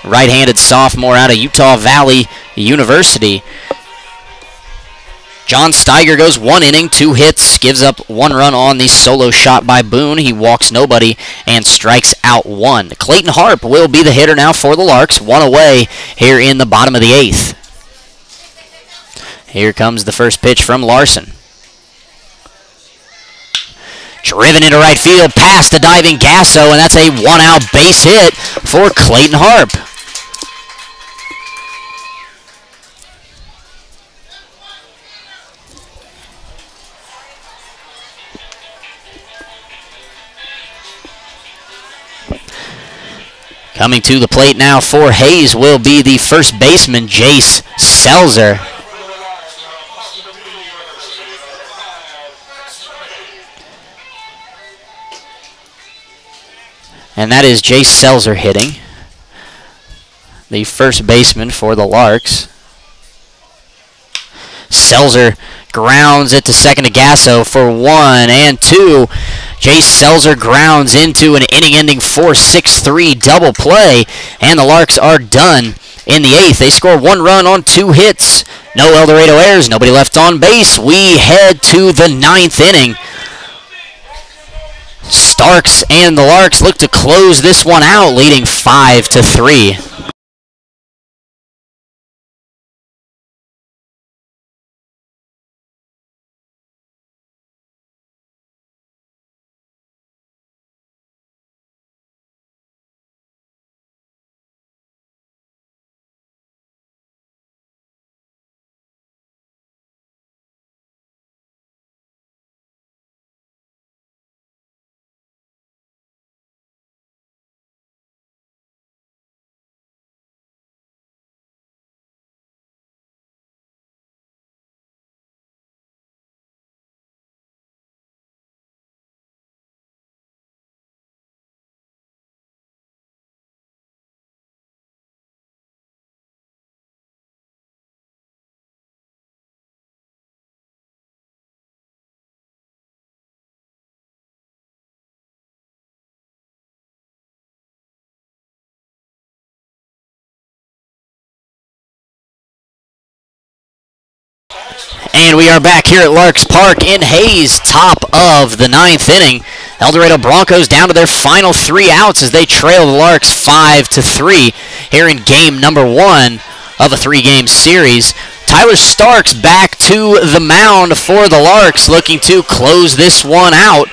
right-handed sophomore out of Utah Valley University. John Steiger goes 1 inning, 2 hits, gives up 1 run on the solo shot by Boone. He walks nobody and strikes out 1. Clayton Harp will be the hitter now for the Larks, 1 away here in the bottom of the 8th. Here comes the first pitch from Larson. Driven into right field, past the diving Gasso, and that's a 1-out base hit for Clayton Harp. Coming to the plate now for Hayes will be the first baseman, Jace Selzer. And that is Jace Selzer hitting, the first baseman for the Larks. Selzer grounds it to second to Gasso for 1 and 2. Jace Selzer grounds into an inning-ending 4-6-3 double play, and the Larks are done in the 8th. They score 1 run on 2 hits. No El Dorado errors, nobody left on base. We head to the 9th inning. Starks and the Larks look to close this one out, leading 5-3. And we are back here at Larks Park in Hayes, top of the 9th inning. El Dorado Broncos down to their final 3 outs as they trail the Larks 5-3 here in game number 1 of a 3-game series. Tyler Starks back to the mound for the Larks, looking to close this one out.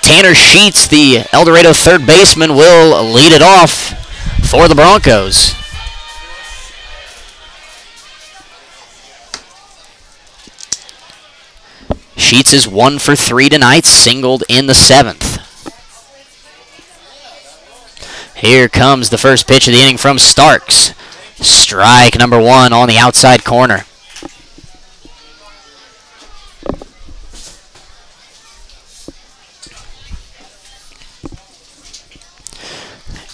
Tanner Sheets, the El Dorado third baseman, will lead it off for the Broncos. Sheets is 1 for 3 tonight, singled in the 7th. Here comes the first pitch of the inning from Starks. Strike number 1 on the outside corner.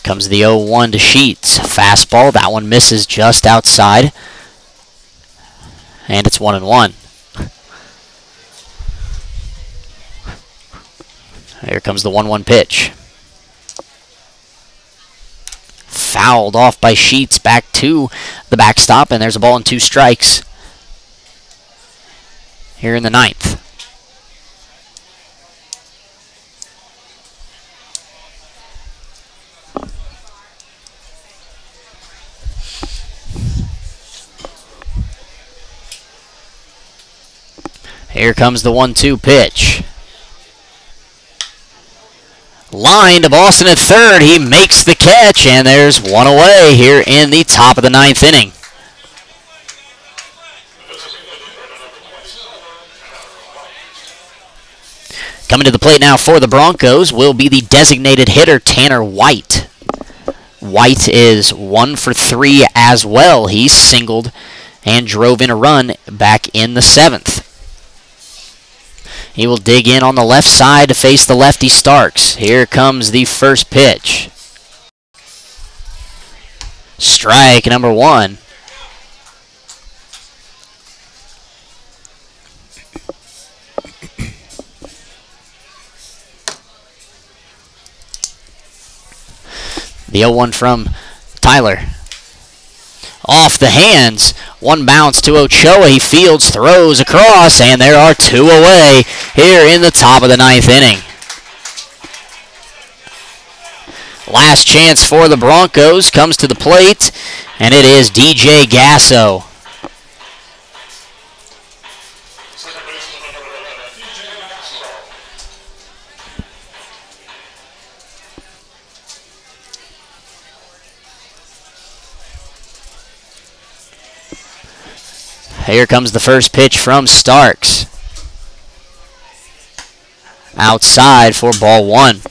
Comes the 0-1 to Sheets. Fastball, that one misses just outside. And it's 1-1. Here comes the 1-1 pitch. Fouled off by Sheets, back to the backstop, and there's a ball and 2 strikes here in the 9th. Here comes the 1-2 pitch. Line to Boston at third. He makes the catch, and there's one away here in the top of the 9th inning. Coming to the plate now for the Broncos will be the designated hitter, Tanner White. White is 1 for 3 as well. He singled and drove in a run back in the 7th. He will dig in on the left side to face the lefty Starks. Here comes the first pitch. Strike number 1. The 0-1 from Tyler. Off the hands. 1 bounce to Ochoa. He fields, throws across, and there are 2 away here in the top of the 9th inning. Last chance for the Broncos comes to the plate, and it is DJ Gasso. Here comes the first pitch from Starks. Outside for ball 1.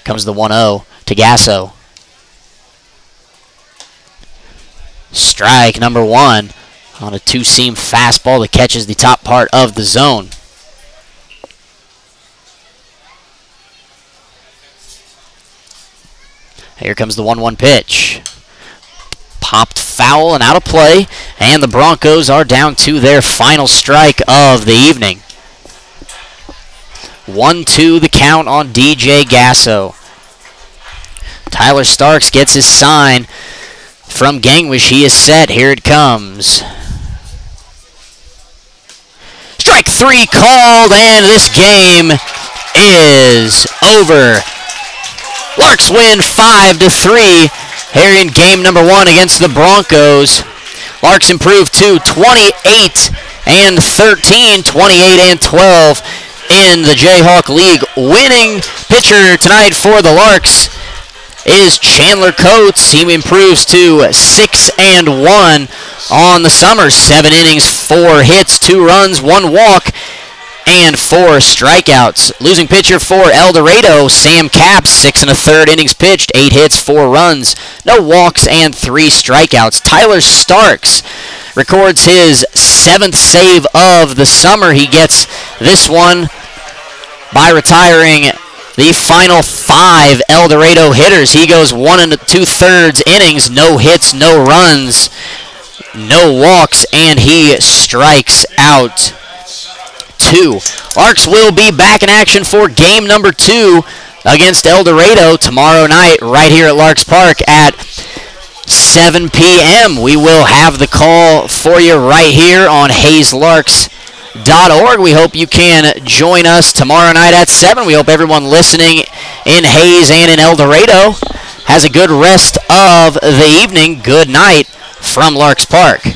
Comes the 1-0 to Gasso. Strike number 1 on a 2-seam fastball that catches the top part of the zone. Here comes the 1-1 pitch. Popped foul and out of play, and the Broncos are down to their final strike of the evening. 1-2 the count on DJ Gasso. Tyler Starks gets his sign from Gangwish. He is set. Here it comes. Strike 3 called, and this game is over. Larks win 5-3 here in game number 1 against the Broncos. Larks improved to 28-13, 28-12 in the Jayhawk League. Winning pitcher tonight for the Larks is Chandler Coates. He improves to 6-1 on the summer. 7 innings, 4 hits, 2 runs, 1 walk, and 4 strikeouts. Losing pitcher for El Dorado, Sam Capps, 6 1/3 innings pitched, 8 hits, 4 runs, no walks, and 3 strikeouts. Tyler Starks records his 7th save of the summer. He gets this one by retiring the final 5 El Dorado hitters. He goes 1 2/3 innings, no hits, no runs, no walks, and he strikes out 2. Larks will be back in action for game number 2 against El Dorado tomorrow night right here at Larks Park at 7 p.m. We will have the call for you right here on HayesLarks.org. We hope you can join us tomorrow night at 7. We hope everyone listening in Hayes and in El Dorado has a good rest of the evening. Good night from Larks Park.